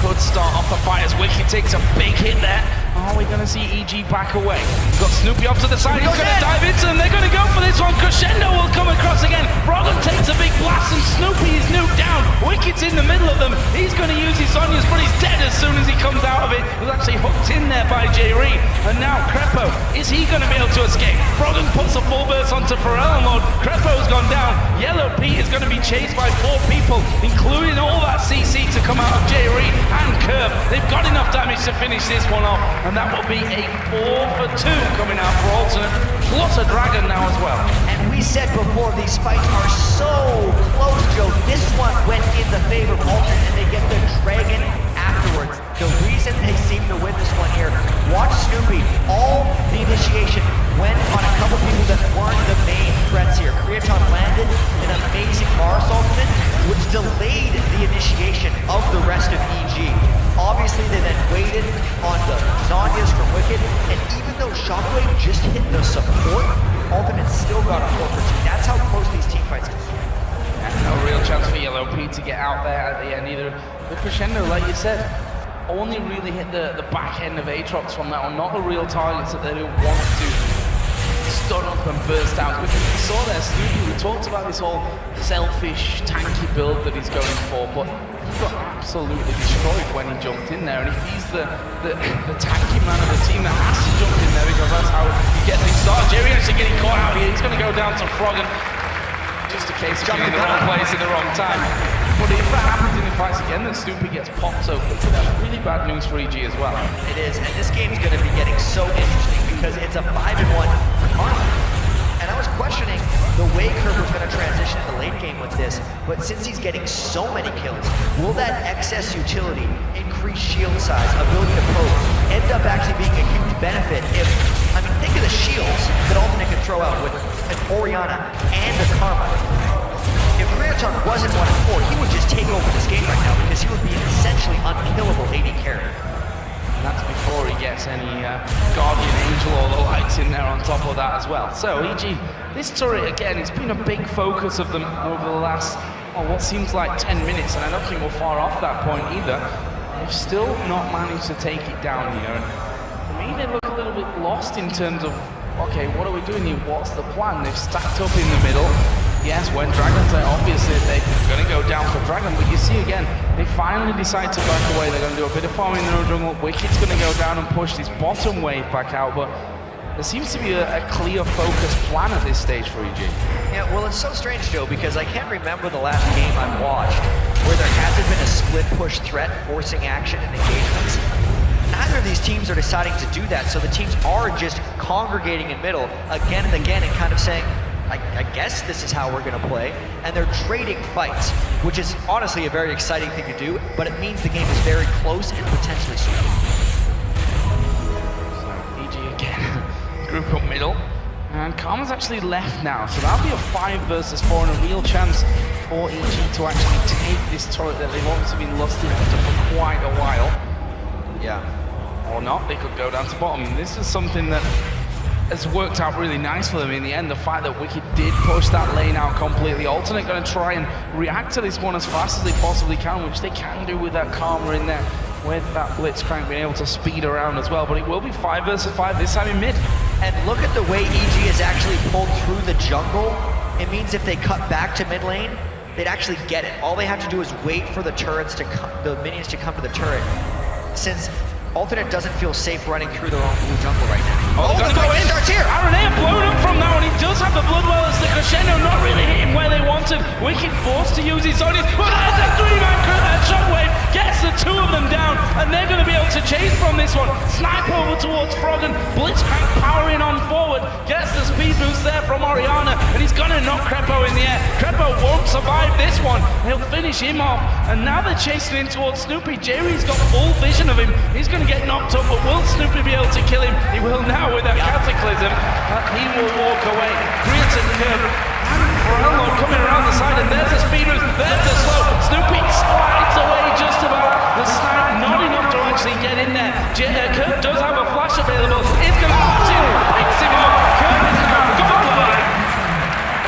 could start off the fight as Wicked takes a big hit there. Are we going to see EG back away? We've got Snoopy off to the side, he's going to dive into them, they're going to go for this one. Crescendo will come across again. Froggen takes a big blast and Snoopy is nuked down. Wicked's in the middle of them. He's going to use his Zhonyas, but he's dead as soon as he comes out of it. He was actually hooked in there by J-Reed. And now Krepo, is he going to be able to escape? Froggen puts a full burst onto Pharrell mode. Krepo's gone down. Yellow Pete is going to be chased by 4 people, including all that CC to come out of J-Reed and Curve. They've got enough damage to finish this one off, and that will be a 4 for 2 coming out for Alternate, plus a Dragon now as well. And we said before, these fights are so close, Joe. This one went in the favor of Alternate, and they get the Dragon afterwards. The reason they seem to win this one here, watch Snoopy. All the initiation went on a couple people that weren't the main threats here. Koreatown landed an amazing Mars ultimate, which delayed the initiation of the rest of EG. Obviously, they then waited on the Zhonyas from Wicked, and even though Shockwave just hit the support, Ultimate still got a 4 for 2. That's how close these team fights can be. No real chance for Yellow Pete to get out there at the end either. The Crescendo, like you said, only really hit the back end of Aatrox from that one, not the real targets that they don't want to stun up and burst out. We saw there, Snoopy, we talked about this whole selfish, tanky build that he's going for, but he got absolutely destroyed when he jumped in there, and if he's the tanky man of the team that has to jump in there because that's how you get things started. Jerry actually getting caught out here, he's going to go down to Froggen. Just a case of being in the wrong place at the wrong time. But if that happens in the fights again, then Snoopy gets popped so quickly. That's really bad news for EG as well. It is, and this game is going to be getting so interesting because it's a 5-1 Karma. And I was questioning the way Curve was going to transition in the late game with this, but since he's getting so many kills, will that excess utility, increased shield size, ability to poke, end up actually being a huge benefit if, I mean, think of the shields that Ultimate can throw out with an Orianna and a Karma. If Koreatown wasn't 1-4, he would just take over this game right now because he would be an essentially unkillable AD carry. And that's before he gets any Guardian Angel or the lights in there on top of that as well. So EG, this turret again, it's been a big focus of them over the last, what seems like 10 minutes, and I don't think we're far off that point either. They've still not managed to take it down here, and for me they look a little bit lost in terms of, okay, what are we doing here? What's the plan? They've stacked up in the middle. Yes, when Dragon's there, obviously they're going to go down for Dragon, but you see again, they finally decide to back away. They're going to do a bit of farming in the jungle. Wicked's going to go down and push this bottom wave back out, but there seems to be a clear focused plan at this stage for EG. Yeah, well, it's so strange, Joe, because I can't remember the last game I've watched where there hasn't been a split push threat forcing action and engagements. Neither of these teams are deciding to do that, so the teams are just congregating in middle again and again and kind of saying, I guess this is how we're going to play, and they're trading fights, which is honestly a very exciting thing to do, but it means the game is very close and potentially sweet. So EG again, group up middle, and Karma's actually left now, so that'll be a 5 versus 4 and a real chance for EG to actually take this turret that they've obviously been lusting after for quite a while. Yeah. Or not, they could go down to bottom. This is something that has worked out really nice for them in the end. The fact that Wicked did push that lane out completely. Alternate going to try and react to this one as fast as they possibly can, which they can do with that Karma in there, with that Blitzcrank being able to speed around as well. But it will be 5 versus 5 this time in mid. And look at the way EG has actually pulled through the jungle it means if they cut back to mid lane, they'd actually get it. All they have to do is wait for the turrets to come, the minions to come to the turret. Since Alternate doesn't feel safe running through their own blue jungle right now. Oh, the fight starts here! Aranea blown up from that one. He does have the Bloodwellers. The crescendo not really hitting where they wanted. Wicked forced to use his Zhonya's. Well, there's a 3-man shockwave. Gets the 2 of them down, and they're going to be able to chase from this one. Snipe over towards Froggen. Blitzcrank powering on forward. Gets the speed boost there from Orianna, and he's going to knock Krepo in the air. Krepo won't survive this one. He'll finish him off, and now they're chasing in towards Snoopy. Jerry's got full vision of him. He's going to get knocked up, but will Snoopy be able to kill him? He will now with that Cataclysm. He will walk away. Creates a curve. Forello coming around the side, and there's a speed boost. There's the slow. Snoopy slides away just about. The snipe not enough to actually get in there. Kirk does have a flash available. It's going to flash in. Picks him up. Kirk is now gone live.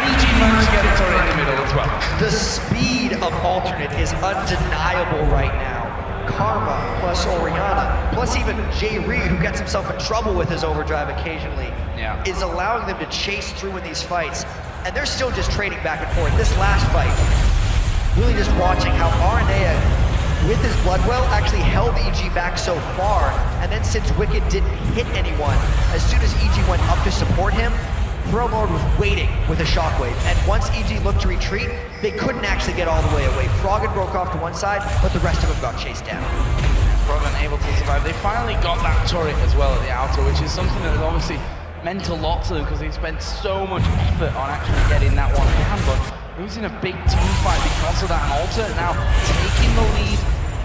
EG managed to get a turret in the middle as well. The speed of Alternate is undeniable right now. Karma plus Orianna, plus even J-Ree, who gets himself in trouble with his overdrive occasionally, is allowing them to chase through in these fights. And they're still just trading back and forth. This last fight, really just watching how Aranea, with his Bloodwell, actually held EG back so far. And then since Wicked didn't hit anyone, as soon as EG went up to support him, Throne was waiting with a shockwave, and once EG looked to retreat, they couldn't actually get all the way away. Froggen broke off to one side, but the rest of them got chased down. Froggen able to survive. They finally got that turret as well at the outer, which is something that has obviously meant a lot to them because they spent so much effort on actually getting that one down, but losing a big team fight because of that. And Alternate now taking the lead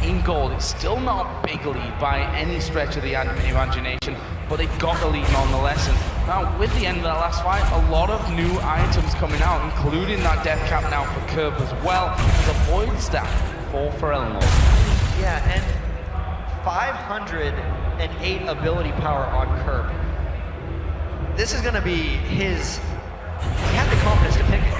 in gold. It's still not a big lead by any stretch of the imagination, but they've got the lead nonetheless. And now with the end of that last fight, a lot of new items coming out, including that death cap now for Curb as well, as a void staff for Eleanor. Yeah, and 508 ability power on Curb. This is gonna be his, he had the confidence to pick it.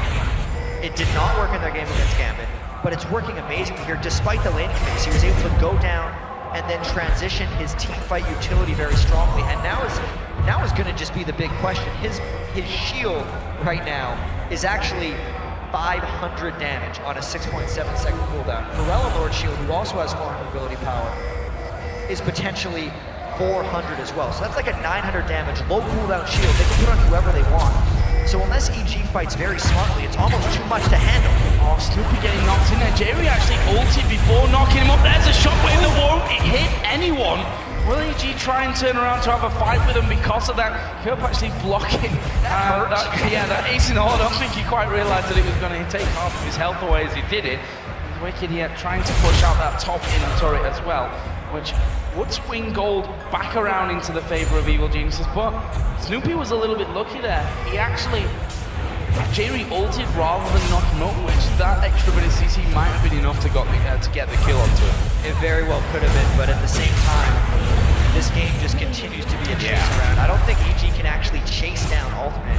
It did not work in their game against Gambit, but it's working amazingly here despite the laning phase. He was able to go down and then transition his team fight utility very strongly. And now is going to just be the big question. His shield right now is actually 500 damage on a 6.7 second cooldown. Forello shield, who also has 400 ability power, is potentially 400 as well. So that's like a 900 damage, low cooldown shield. They can put on whoever they want. So unless EG fights very smartly, it's almost too much to handle. Oh, Snoopy getting knocked in there. Jerry actually ulted before knocking him up. There's a shockwave that won't hit anyone. Will EG try and turn around to have a fight with him because of that? Curb actually blocking that ace in the hole. I don't think he quite realized that it was going to take half of his health away as he did it. Wicked here trying to push out that top inner turret as well, which would swing gold back around into the favor of Evil Geniuses, but Snoopy was a little bit lucky there. He actually, Jerry ulted rather than knock him up, which that extra bit of CC might have been enough to get the kill onto him. It very well could have been, but at the same time, this game just continues to be a chase round. I don't think EG can actually chase down Alternate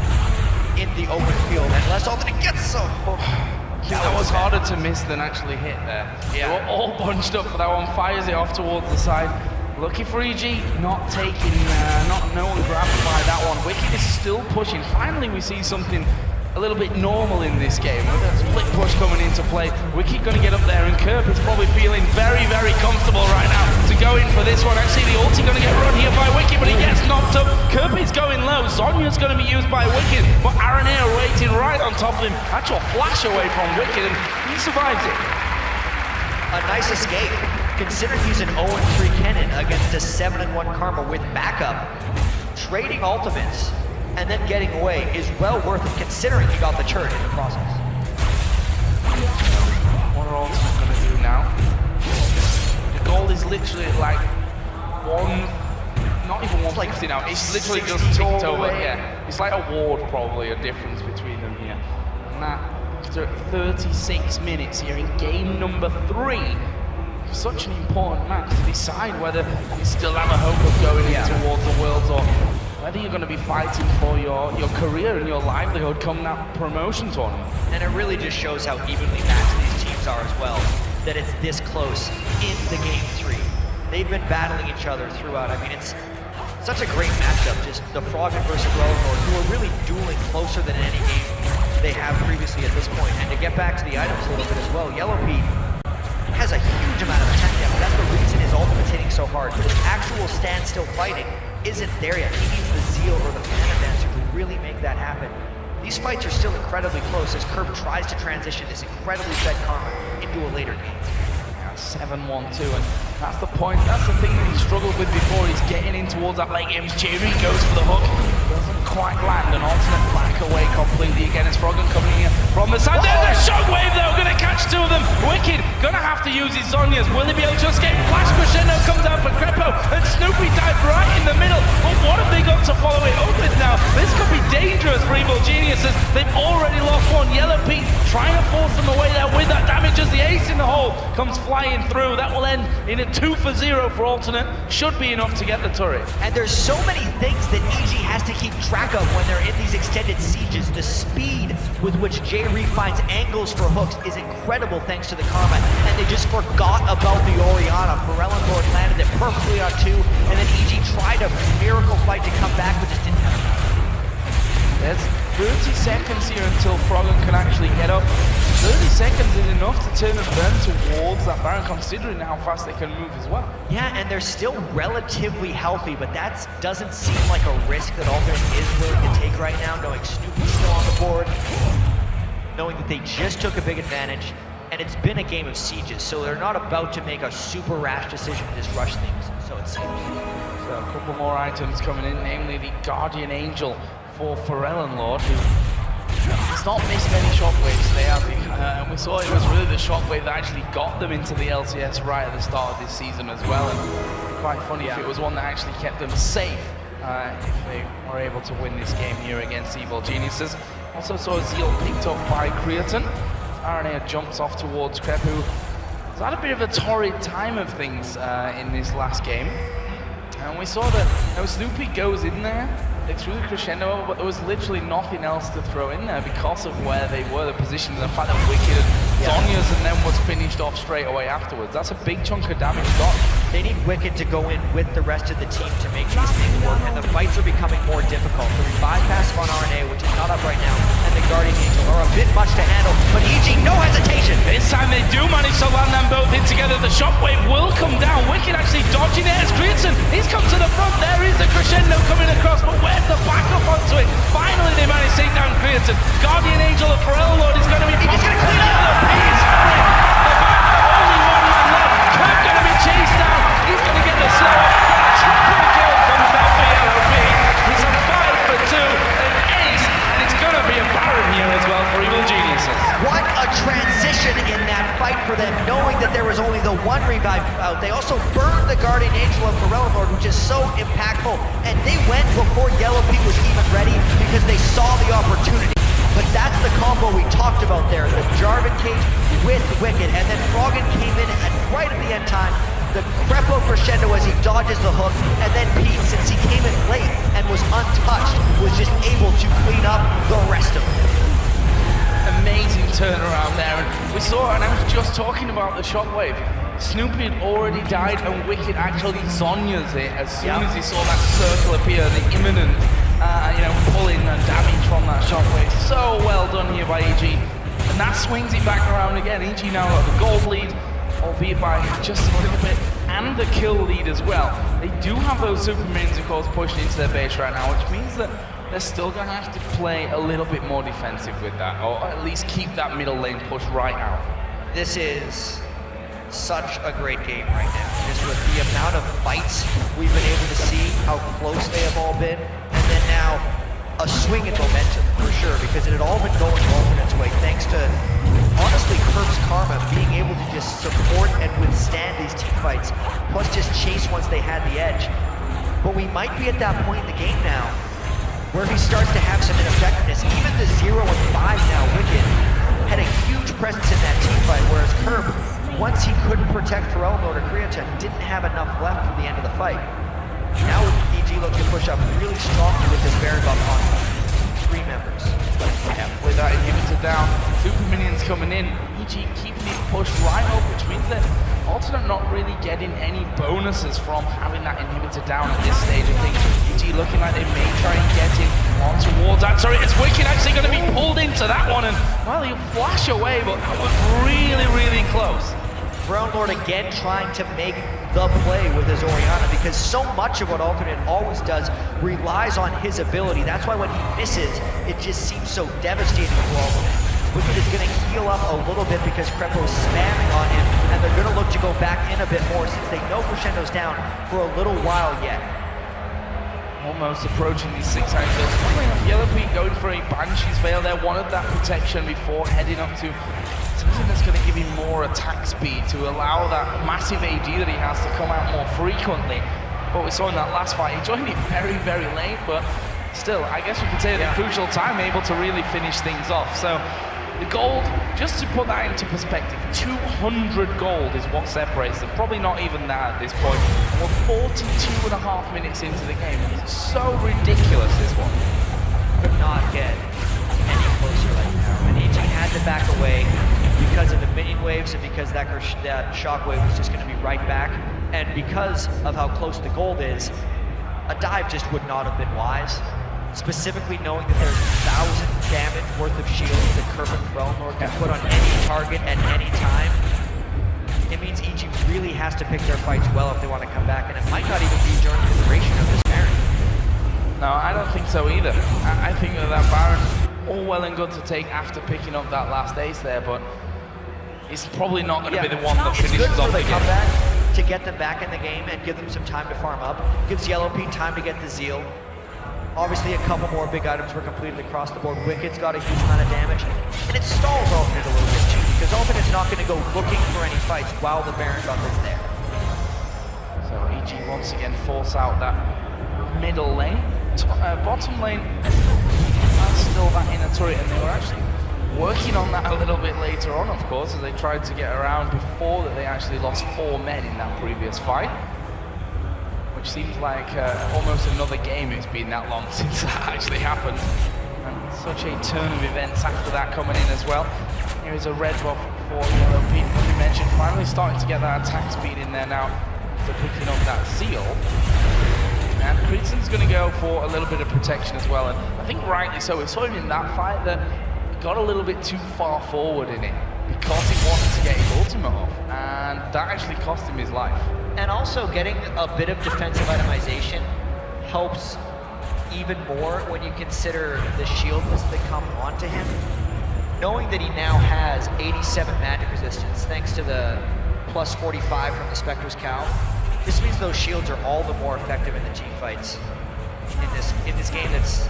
in the open field unless Alternate gets so. That was harder to miss than actually hit there. They were all bunched up for that one. Fires it off towards the side. Lucky for EG, not taking, no one grabbed by that one. Wicked is still pushing. Finally, we see something a little bit normal in this game. With a split push coming into play, Wicked going to get up there, and Curb is probably feeling very, very comfortable right now to go in for this one. Actually, the ulti going to get run here by Wicked, but he gets knocked up. Curb is going low. Zhonya's going to be used by Wicked, but Aranea waiting right on top of him. Actual flash away from Wicked, and he survives it. A nice escape, considering he's an 0-3 Kennen against a 7-1 Karma with backup. Trading ultimates and then getting away is well worth it, considering he got the turret in the process. What are Ultimate going to do now? The goal is literally like not even 150 now. It's literally just ticked over. Yeah, it's like a ward probably, a difference between them here. And that after 36 minutes here in game number 3. Such an important match to decide whether you still have a hope of going in towards the Worlds, or whether you're going to be fighting for your career and your livelihood come that promotion tournament. And it really just shows how evenly matched these teams are as well, that it's this close in the game 3. They've been battling each other throughout. I mean, it's such a great matchup, just the Froggen versus Relevor, who are really dueling closer than any game they have previously at this point. And to get back to the items a little bit as well, Yellow Pete has a huge amount of attack depth. That's the reason his ultimate's hitting so hard. But his actual standstill fighting isn't there yet. He needs the zeal or the Phantom Dancer to really make that happen. These fights are still incredibly close as Curb tries to transition this incredibly fed Karma into a later game. 7-1-2, and that's the point, that's the thing that he struggled with before. He's getting in towards that late game. Jerry goes for the hook, doesn't quite land, an alternate back away completely again. It's Froggen coming in from the side. There's a shockwave though, gonna catch two of them. Wicked gonna have to use his Zhonya's. Will he be able to escape? Flash Crescendo comes out for Krepo, and Snoopy died right in the middle. But what have they got to follow it up with now? This could be dangerous for Evil Geniuses. They've already lost one. Yellow Pete trying to force them away there with that damage as the ace in the hole comes flying through. That will end in a 2-for-0 for alternate. Should be enough to get the turret. And there's so many things that EG has to keep track of when they're in these extended sieges. The speed with which J-Reef finds angles for hooks is incredible thanks to the Karma. And they just forgot about the Orianna. Pharrell Lord landed it perfectly on 2, and then EG tried a miracle fight to come back, but just didn't have enough. There's 30 seconds here until Froggen can actually get up. 30 seconds is enough to turn the burn towards that Baron, considering how fast they can move as well. Yeah, and they're still relatively healthy, but that doesn't seem like a risk that Alternate is willing to take right now, knowing Snoopy's still on the board, knowing that they just took a big advantage, and it's been a game of sieges, so they're not about to make a super rash decision to just rush things, so it seems. So a couple more items coming in, namely the Guardian Angel for Pharrell Lord, who has not missed any shockwaves today, has he? And we saw it was really the shockwave that actually got them into the LCS right at the start of this season as well. And quite funny if it was one that actually kept them safe if they were able to win this game here against Evil Geniuses. Also saw Zeal picked up by Creatine. RNA jumps off towards Krep, who has had a bit of a torrid time of things in this last game. And we saw that Snoopy goes in there. They threw the crescendo, but there was literally nothing else to throw in there because of where they were, the position, and the fact that Wicked and Zhonya's and then was finished off straight away afterwards. That's a big chunk of damage gone. They need Wicked to go in with the rest of the team to make these things work, and the fights are becoming more difficult. The revive pass on RNA, which is not up right now, and the Guardian Angel are a bit much to handle, but EG, no hesitation! This time they do manage to land them both in together. The shockwave will come down. Wicked actually dodging it as Creatine. He's come to the front. There is the crescendo coming across, but where's the backup onto it? Finally they manage to take down Creatine. Guardian Angel of Pharrell Lord is going to be... He's going to clean up! Only one man left. Kirk going to be chased down. He's going to get the slow. Triple kill comes out for Yellow Pete. He's on 5 for 2, an ace, and it's going to be a Baron here as well for Evil Geniuses. What a transition in that fight for them, knowing that there was only the one revive out. They also burned the Guardian Angel of Pharrell Lord, which is so impactful, and they went before Yellow Pete was even ready because they saw the opportunity. But that's the combo we talked about there, the Jarvan cage with Wicked, and then Froggen came in at right at the end time, the Krepo crescendo as he dodges the hook, and then Pete, since he came in late and was untouched, was just able to clean up the rest of it. Amazing turnaround there, and we saw, and I was just talking about the shockwave. Snoopy had already died, and Wicked actually Zhonya's it as soon as he saw that circle appear, the imminent, pulling damage from that shockwave. So well done here by EG, and that swings it back around again. EG now got the gold lead, albeit by just a little bit, and the kill lead as well. They do have those super minions, of course, pushing into their base right now, which means that they're still going to have to play a little bit more defensive with that, or at least keep that middle lane push right out. This is such a great game right now. Just with the amount of fights we've been able to see, how close they have all been, and then now a swing in momentum for sure, because it had all been going Alternate's way thanks to, honestly, Curb's Karma being able to just support and withstand these team fights, plus just chase once they had the edge. But we might be at that point in the game now where he starts to have some ineffectiveness. Even the 0 and 5 now, Wicked, had a huge presence in that team fight, whereas Curb, once he couldn't protect Pharrell Lord or Creatine, didn't have enough left for the end of the fight. Now EG looking to push up really strongly with this Baron buff on. 3 members. Yeah, with that inhibitor down, super minions coming in, EG keeping it pushed right up, which means that Alternate not really getting any bonuses from having that inhibitor down at this stage of things. EG looking like they may try and get him on towards that turret. It's Wicked actually going to be pulled into that one, and well, he'll flash away, but that was really, really close. Brown Lord again trying to make the play with his Orianna, because so much of what Alternate always does relies on his ability. That's why when he misses, it just seems so devastating for Alternate. Wicked is going to heal up a little bit because Krepo is spamming on him, and they're going to look to go back in a bit more since they know Crescendo's down for a little while yet. Almost approaching these 6 angles. Probably enough Yellowpeak going for a Banshee's Veil there. Wanted that protection before heading up to something that's going to give him more attack speed to allow that massive AD that he has to come out more frequently. But we saw in that last fight, he joined it very, very late, but still, I guess we could say at a crucial time, able to really finish things off. So the gold, just to put that into perspective, 200 gold is what separates them. Probably not even that at this point. And we're 42.5 minutes into the game. It's so ridiculous, this one. Could not get any closer right now. And EG had to back away because of the minion waves and because that shockwave was just going to be right back. And because of how close the gold is, a dive just would not have been wise. Specifically knowing that there's 1,000 damage worth of shields that Kerp and Brown Lord can put on any target at any time. It means EG really has to pick their fights well if they want to come back, and it might not even be during the duration of this Baron. No, I don't think so either. I think that Baron, all well and good to take after picking up that last ace there, but it's probably not going to be the one that finishes off the game. Comeback to get them back in the game and give them some time to farm up. Gives Yellowpeak time to get the Zeal. Obviously, a couple more big items were completed across the board. Wicked's got a huge amount of damage, and it stalls Alternate a little bit too, because Alternate's not going to go looking for any fights while the Baron Buff is there. So EG once again force out that middle lane. Bottom lane has still that inner turret, and they were actually working on that a little bit later on, of course, as they tried to get around before that they actually lost 4 men in that previous fight. Which seems like almost another game. It's been that long since that actually happened. And such a turn of events after that coming in as well. Here is a red buff for Yellowpeak, as we mentioned, finally starting to get that attack speed in there now after picking up that Zeal. And Creedsen's going to go for a little bit of protection as well, and I think rightly so. We saw him in that fight that he got a little bit too far forward in it because he wanted to get his ultimate off, and that actually cost him his life. And also getting a bit of defensive itemization helps even more when you consider the shieldless that come onto him. Knowing that he now has 87 magic resistance thanks to the plus 45 from the Spectre's Cow, this means those shields are all the more effective in the team fights in this game that's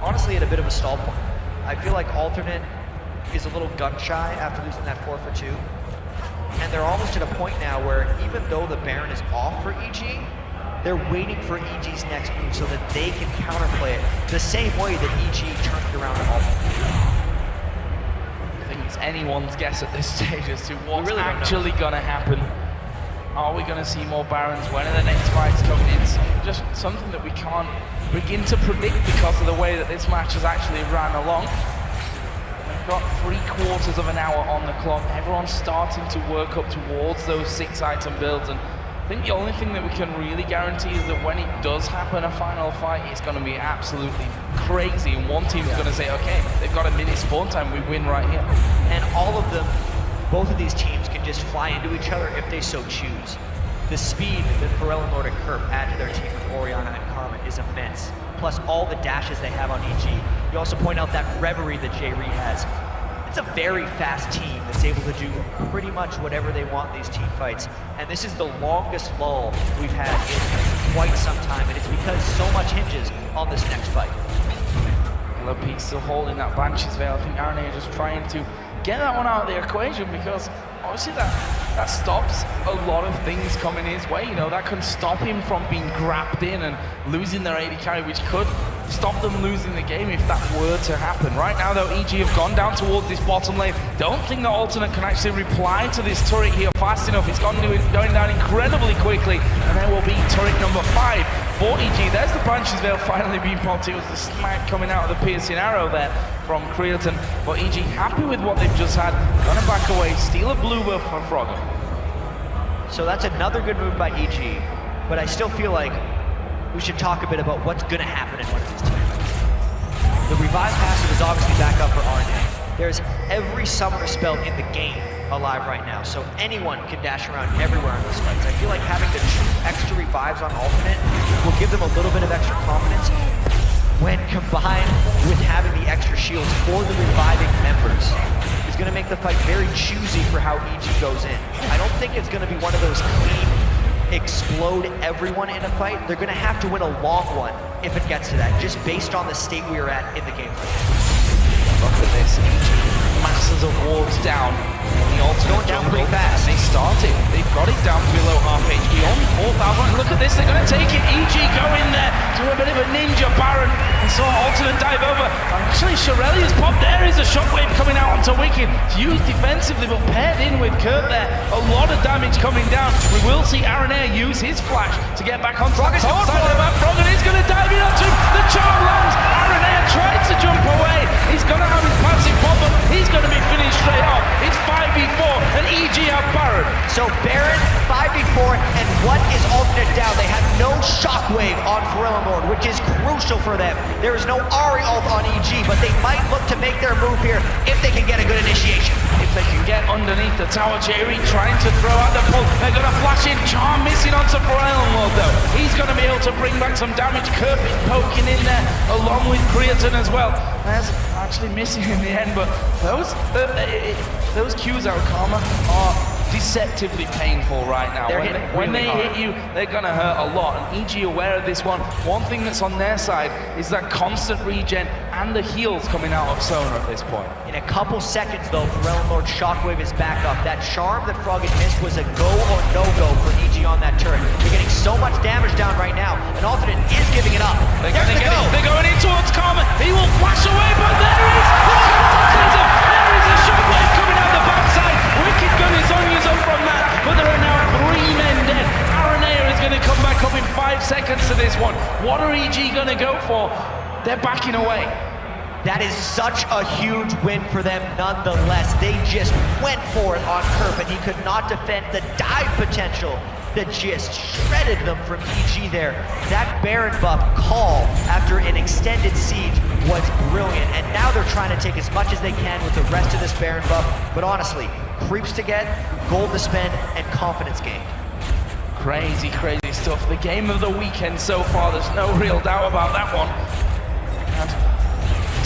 honestly at a bit of a stall point. I feel like Alternate is a little gun shy after losing that 4 for 2. And they're almost at a point now where even though the Baron is off for EG, they're waiting for EG's next move so that they can counterplay it the same way that EG turned it around to Alternate. I think it's anyone's guess at this stage as to what's actually going to happen. Are we going to see more Barons? When are the next fights coming in? Just something that we can't begin to predict because of the way that this match has actually ran along. Got 3/4 of an hour on the clock. Everyone's starting to work up towards those 6-item builds, and I think the only thing that we can really guarantee is that when it does happen, a final fight, it's going to be absolutely crazy, and one team's going to say, okay, they've got a minute spawn time, we win right here. And all of them, both of these teams can just fly into each other if they so choose. The speed that Pharrell and Lord and Kerp add to their team with Orianna and Karma is immense. Plus all the dashes they have on EG. You also point out that Reverie that J-Reed has. It's a very fast team that's able to do pretty much whatever they want in these team fights. And this is the longest lull we've had in quite some time, and it's because so much hinges on this next fight. Yellowpeak still holding that Banshee's Veil. I think RNA just trying to get that one out of the equation, because obviously that stops a lot of things coming his way. You know, that can stop him from being grabbed in and losing their AD carry, which could stop them losing the game if that were to happen. Right now though, EG have gone down towards this bottom lane. Don't think that Alternate can actually reply to this turret here fast enough. It's going down incredibly quickly, and there will be turret number 5 for EG. There's the Banshee's Veil finally being popped. It was the smack coming out of the piercing arrow there from Creatine, but EG happy with what they've just had. Gonna back away, steal a blue buff for Froggen. So that's another good move by EG, but I still feel like we should talk a bit about what's gonna happen in one of these tournaments. The Revive passive is obviously back up for RNA. There's every summoner spell in the game alive right now, so anyone can dash around everywhere in those fights. I feel like having the 2 extra revives on alternate will give them a little bit of extra confidence when combined with having the extra shields for the reviving members. Is going to make the fight very choosy for how EG goes in. I don't think it's going to be one of those clean, explode everyone in a fight. They're going to have to win a long one if it gets to that, just based on the state we are at in the game. Look at this, masses of wards down. The alternate down pretty fast. They started. They've got it down below half HP. Only 4,000. Look at this. They're going to take it. EG go in there. Do a bit of a ninja Baron. And saw alternate dive over. Actually, Shirelli's popped. There is a shockwave coming out onto Wicked. It's used defensively, but paired in with Kurt there. A lot of damage coming down. We will see Aranea use his flash to get back onto the top side of the map. Froggen is going to dive in onto him. The charm lands. Aranea tries to jump away. He's going to have his passive pop up. He's going to be finished straight off. It's 5v4 and EG have Baron. So Baron, 5v4, and what is alternate down? They have no shockwave on Lord, which is crucial for them. There is no Ahri ult on EG, but they might look to make their move here if they can get a good initiation. If they can get underneath the tower, Jerry trying to throw out the pull. They're going to flash in. Charm missing onto Lord though. He's going to be able to bring back some damage. Kirk is poking in there along with Creatine as well. There's actually missing in the end, but those Qs out of Karma are deceptively painful right now. When they hit you, they're gonna hurt a lot, and EG aware of this one. One thing that's on their side is that constant regen and the heals coming out of Sona at this point. In a couple seconds though, Lord's shockwave is back up. That charm that Froggen missed was a go or no-go for EG on that turret. They're getting so much damage down right now, and Alternate is giving it up. They're going in towards Karma. He will flash away, but there is a shockwave coming out the backside. Wicked gun is on you up from that, but there are now 3 men dead. Aranea is going to come back up in 5 seconds to this one. What are EG going to go for? They're backing away. That is such a huge win for them nonetheless. They just went for it on Kerp, and he could not defend the dive potential that just shredded them from EG there. That Baron buff call after an extended siege was brilliant, and now they're trying to take as much as they can with the rest of this Baron buff, but honestly, creeps to get, gold to spend, and confidence gained. Crazy, crazy stuff. The game of the weekend so far, there's no real doubt about that one. And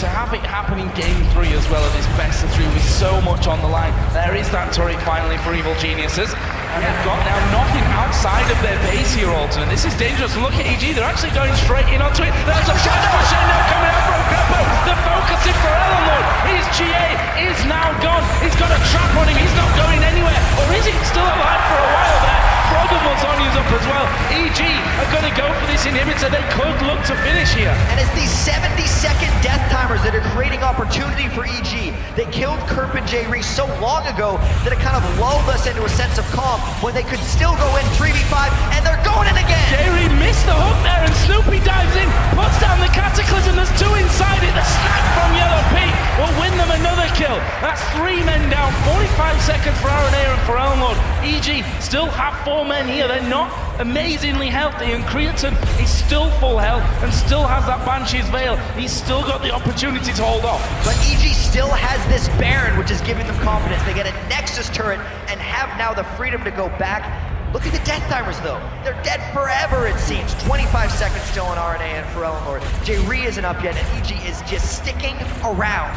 to have it happen in Game 3 as well at this best of 3 with so much on the line, there is that turret finally for Evil Geniuses. And they've got now nothing outside of their base here, Alternate. This is dangerous. Look at EG, they're actually going straight in onto it. There's a flash for Shendo coming out from Greppo. The focus is for Lord. His GA is now gone. He's got a trap on him. He's not going anywhere. Or is he still alive for a while there? Froggen will on you up as well. EG are going to go for this inhibitor. They could look to finish here. And it's these 70-second death timers that are creating opportunity for EG. They killed Kerp and J-Reese so long ago that it kind of lulled us into a sense of calm when they could still go in 3v5, and they're going in again! J-Reese missed the hook there, and Snoopy dives in, puts down the Cataclysm. There's 2 inside it. The snap from Yellow Pete will win them another kill. That's 3 men down, 45 seconds for Aranea and for Lord. EG still have 4 men here. They're not amazingly healthy, and Creatine is still full health and still has that Banshee's Veil. He's still got the opportunity to hold off. But EG still has this Baron, which is giving them confidence. They get a Nexus turret and have now the freedom to go back. Look at the death timers though. They're dead forever it seems. 25 seconds still on Aranea and for Lord. J-Ree isn't up yet, and EG is just sticking around.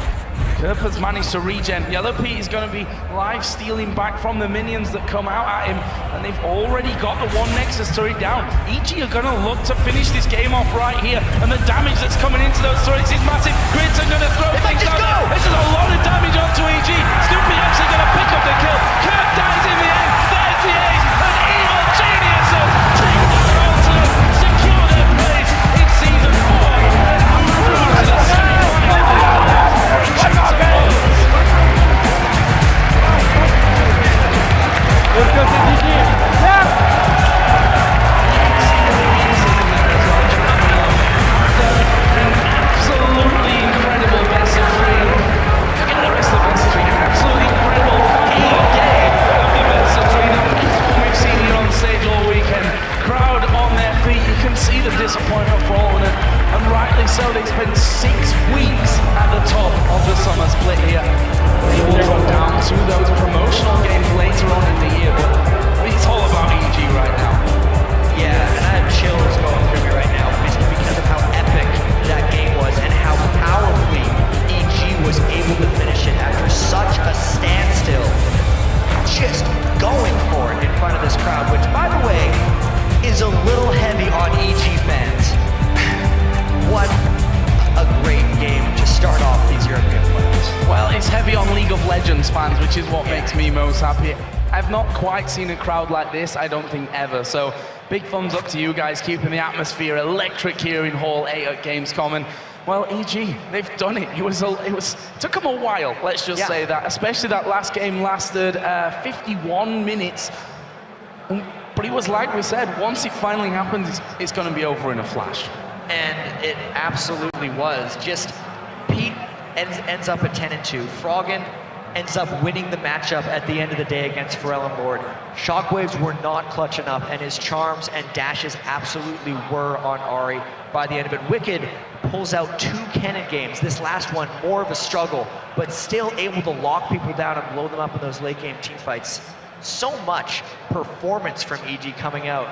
Kerp has managed to regen. Yellow Pete is going to be live stealing back from the minions that come out at him, and they've already got the 1 Nexus turret down. EG are going to look to finish this game off right here, and the damage that's coming into those turrets is massive. Grits are going to throw things out. This is a lot of damage onto EG. Snoopy actually going to pick up the kill. Kerp dies in the end. There's the ace, and Evil Geniuses take down Alternate, secure their place in Season 4. disappointment for Alternate, and rightly so. They spent 6 weeks at the top of the summer split here. They will drop down to those promotional games later on in the year, but it's all about EG right now. Yeah, and I have chills going through me right now because of how epic that game was and how powerfully EG was able to finish it after such a standstill. Just going for it in front of this crowd, which, by the way, is a little heavy on EG fans. What a great game to start off these European playoffs. Well, it's heavy on League of Legends fans, which is what makes me most happy. I've not quite seen a crowd like this, I don't think ever, so big thumbs up to you guys keeping the atmosphere electric here in Hall 8 at Gamescom. And well, EG, they've done it. It took them a while, let's just say that, especially that last game lasted 51 minutes. But it was like we said, once it finally happens, it's going to be over in a flash. And it absolutely was. Just Pete ends up at 10-2. Froggen ends up winning the matchup at the end of the day against Pharrell and Lord. Shockwaves were not clutch enough, and his charms and dashes absolutely were on Ahri by the end of it. Wicked pulls out 2 Kennen games. This last one, more of a struggle, but still able to lock people down and blow them up in those late game team fights. So much performance from EG coming out.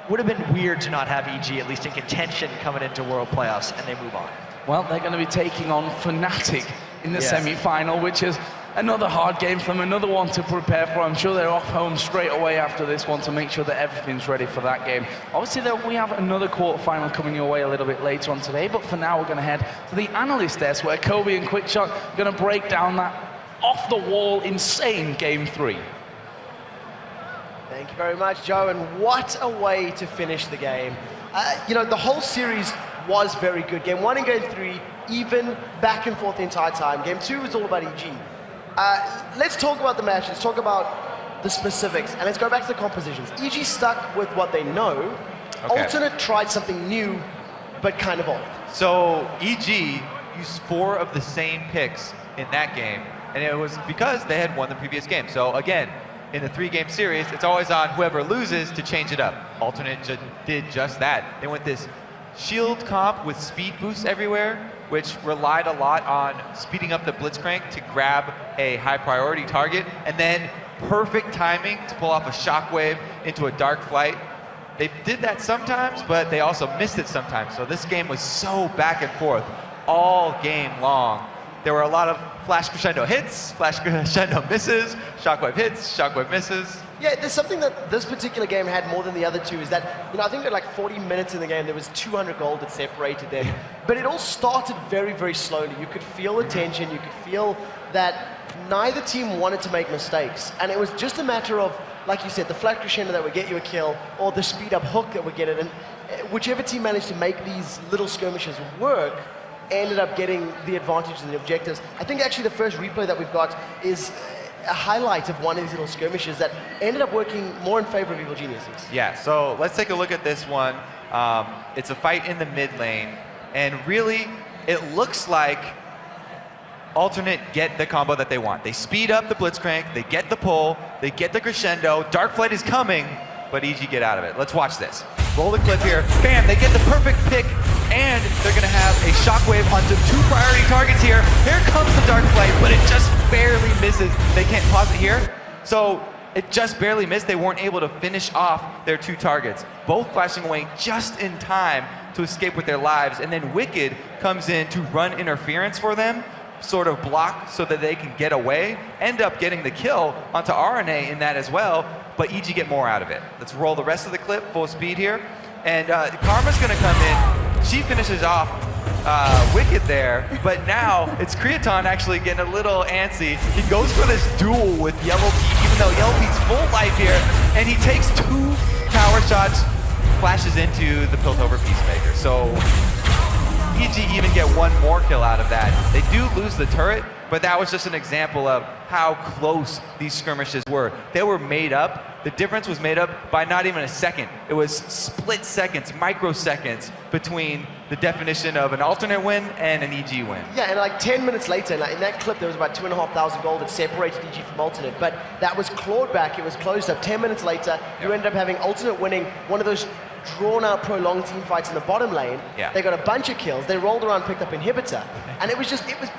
Would have been weird to not have EG at least in contention coming into World Playoffs, and they move on. Well, they're going to be taking on Fnatic in the semi-final, which is another hard game for them, another one to prepare for. I'm sure they're off home straight away after this one to make sure that everything's ready for that game. Obviously, we have another quarterfinal coming your way a little bit later on today, but for now, we're going to head to the analyst desk where Kobe and Quickshot are going to break down that off-the-wall, insane Game 3. Thank you very much, Joe, and what a way to finish the game. You know, the whole series was very good. Game 1 and Game 3, even back and forth the entire time. Game 2 was all about EG. Let's talk about the match, let's talk about the specifics, and let's go back to the compositions. EG stuck with what they know. Okay. Alternate tried something new, but kind of old. So EG used 4 of the same picks in that game, and it was because they had won the previous game. So again, in the 3-game series, it's always on whoever loses to change it up. Alternate did just that. They went this shield comp with speed boosts everywhere, which relied a lot on speeding up the Blitzcrank to grab a high priority target, and then perfect timing to pull off a shockwave into a dark flight. They did that sometimes, but they also missed it sometimes. So this game was so back and forth all game long. There were a lot of flash crescendo hits, flash crescendo misses, shockwave hits, shockwave misses. Yeah, there's something that this particular game had more than the other two is that, you know, I think at like 40 minutes in the game, there was 200 gold that separated them. But it all started very, very slowly. You could feel the tension, you could feel that neither team wanted to make mistakes. And it was just a matter of, like you said, the flash crescendo that would get you a kill, or the speed up hook that would get it. And whichever team managed to make these little skirmishes work, ended up getting the advantage and the objectives. I think actually the first replay that we've got is a highlight of one of these little skirmishes that ended up working more in favor of Evil Geniuses. Yeah, so let's take a look at this one. It's a fight in the mid lane, and really, it looks like Alternate get the combo that they want. They speed up the Blitzcrank, they get the pull, they get the crescendo, Dark Flight is coming, but EG get out of it. Let's watch this. Roll the clip here. Bam, they get the perfect pick, and they're gonna have a shockwave onto 2 priority targets here. Here comes the Dark Flight, but it just barely misses. They can't pause it here, so it just barely missed. They weren't able to finish off their 2 targets, both flashing away just in time to escape with their lives, and then Wicked comes in to run interference for them, sort of block so that they can get away, end up getting the kill onto RNA in that as well, but EG get more out of it. Let's roll the rest of the clip, full speed here. And Karma's gonna come in. She finishes off Wicked there, but now it's Creaton actually getting a little antsy. He goes for this duel with Yellow Pete, even though Yellow Pete's full life here, and he takes 2 power shots, flashes into the Piltover Peacemaker. So EG even get 1 more kill out of that. They do lose the turret, but that was just an example of how close these skirmishes were. They were made up. The difference was made up by not even a second. It was split seconds, microseconds between the definition of an alternate win and an EG win. Yeah, and like 10 minutes later, in that clip, there was about 2,500 gold that separated EG from alternate, but that was clawed back, it was closed up. 10 minutes later, you ended up having alternate winning one of those drawn-out, prolonged team fights in the bottom lane. Yeah. They got a bunch of kills. They rolled around, picked up Inhibitor, and it was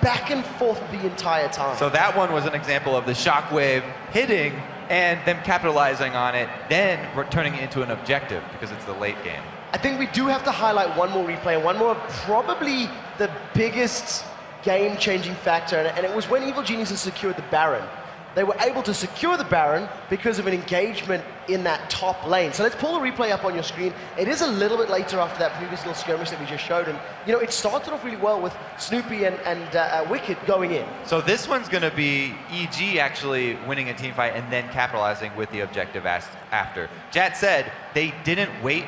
back and forth the entire time. So that one was an example of the Shockwave hitting and them capitalizing on it, then turning it into an objective because it's the late game. I think we do have to highlight one more replay, and one more, probably the biggest game-changing factor, and it was when Evil Geniuses secured the Baron. They were able to secure the Baron because of an engagement in that top lane. So let's pull the replay up on your screen. It is a little bit later after that previous little skirmish that we just showed, and it started off really well with Snoopy and Wicked going in. So this one's going to be EG actually winning a team fight and then capitalizing with the objective after. Jat said they didn't wait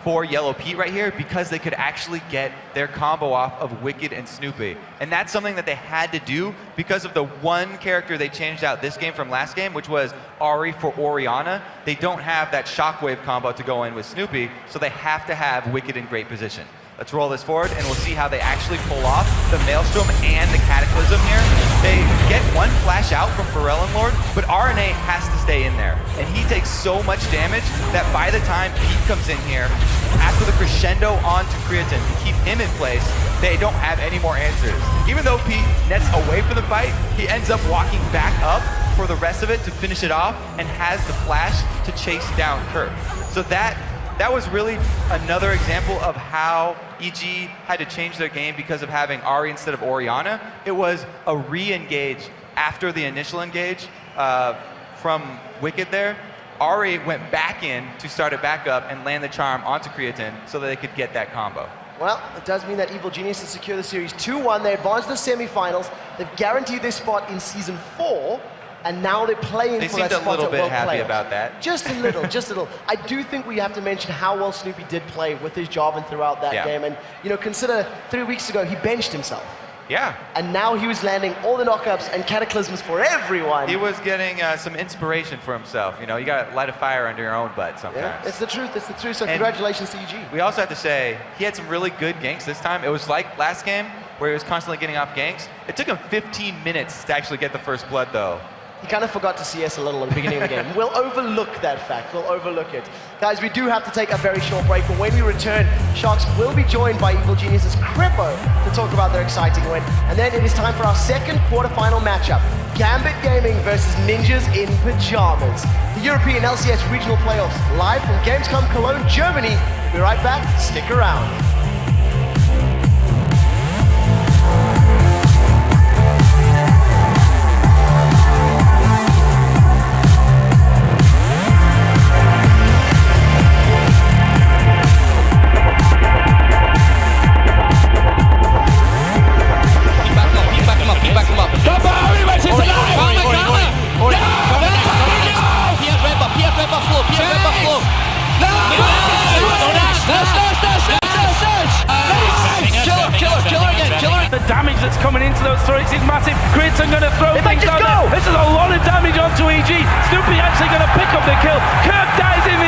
for Yellow Pete right here because they could actually get their combo off of Wicked and Snoopy. And that's something that they had to do because of the one character they changed out this game from last game, which was Ahri for Orianna. They don't have that Shockwave combo to go in with Snoopy, so they have to have Wicked in great position. Let's roll this forward and we'll see how they actually pull off the Maelstrom and the Cataclysm here. They get one flash out from Pharrell and Lord, but RNA has to stay in there. And he takes so much damage that by the time Pete comes in here, after the crescendo onto Creatine to keep him in place, they don't have any more answers. Even though Pete nets away from the fight, he ends up walking back up for the rest of it to finish it off and has the flash to chase down Kurt. So that was really another example of how EG had to change their game because of having Ahri instead of Orianna. It was a re-engage after the initial engage from Wicked there. Ahri went back in to start it back up and land the charm onto Creatine so that they could get that combo. Well, it does mean that Evil Geniuses secure the series 2-1. They advance to the semifinals. They've guaranteed their spot in Season 4. And now they're playing for that spot at World Playoffs. They seemed a little bit happy about that. Just a little, just a little. I do think we have to mention how well Snoopy did play with his job and throughout that game. And, consider 3 weeks ago, he benched himself. Yeah. And now he was landing all the knockups and cataclysms for everyone. He was getting some inspiration for himself. You got to light a fire under your own butt sometimes. Yeah, it's the truth, it's the truth. So congratulations to EG. We also have to say, he had some really good ganks this time. It was like last game, where he was constantly getting off ganks. It took him 15 minutes to actually get the first blood, though. He kind of forgot to CS a little at the beginning of the game. We'll overlook that fact. We'll overlook it. Guys, we do have to take a very short break, but when we return, Sharks will be joined by Evil Geniuses Crippo to talk about their exciting win. And then it is time for our second quarterfinal matchup. Gambit Gaming versus Ninjas in Pajamas. The European LCS Regional Playoffs, live from Gamescom Cologne, Germany. We'll be right back. Stick around. The damage that's coming into those turrets is massive. Creatine going to throw things down there. This is a lot of damage onto EG. Snoopy actually going to pick up the kill. Kirk dies in the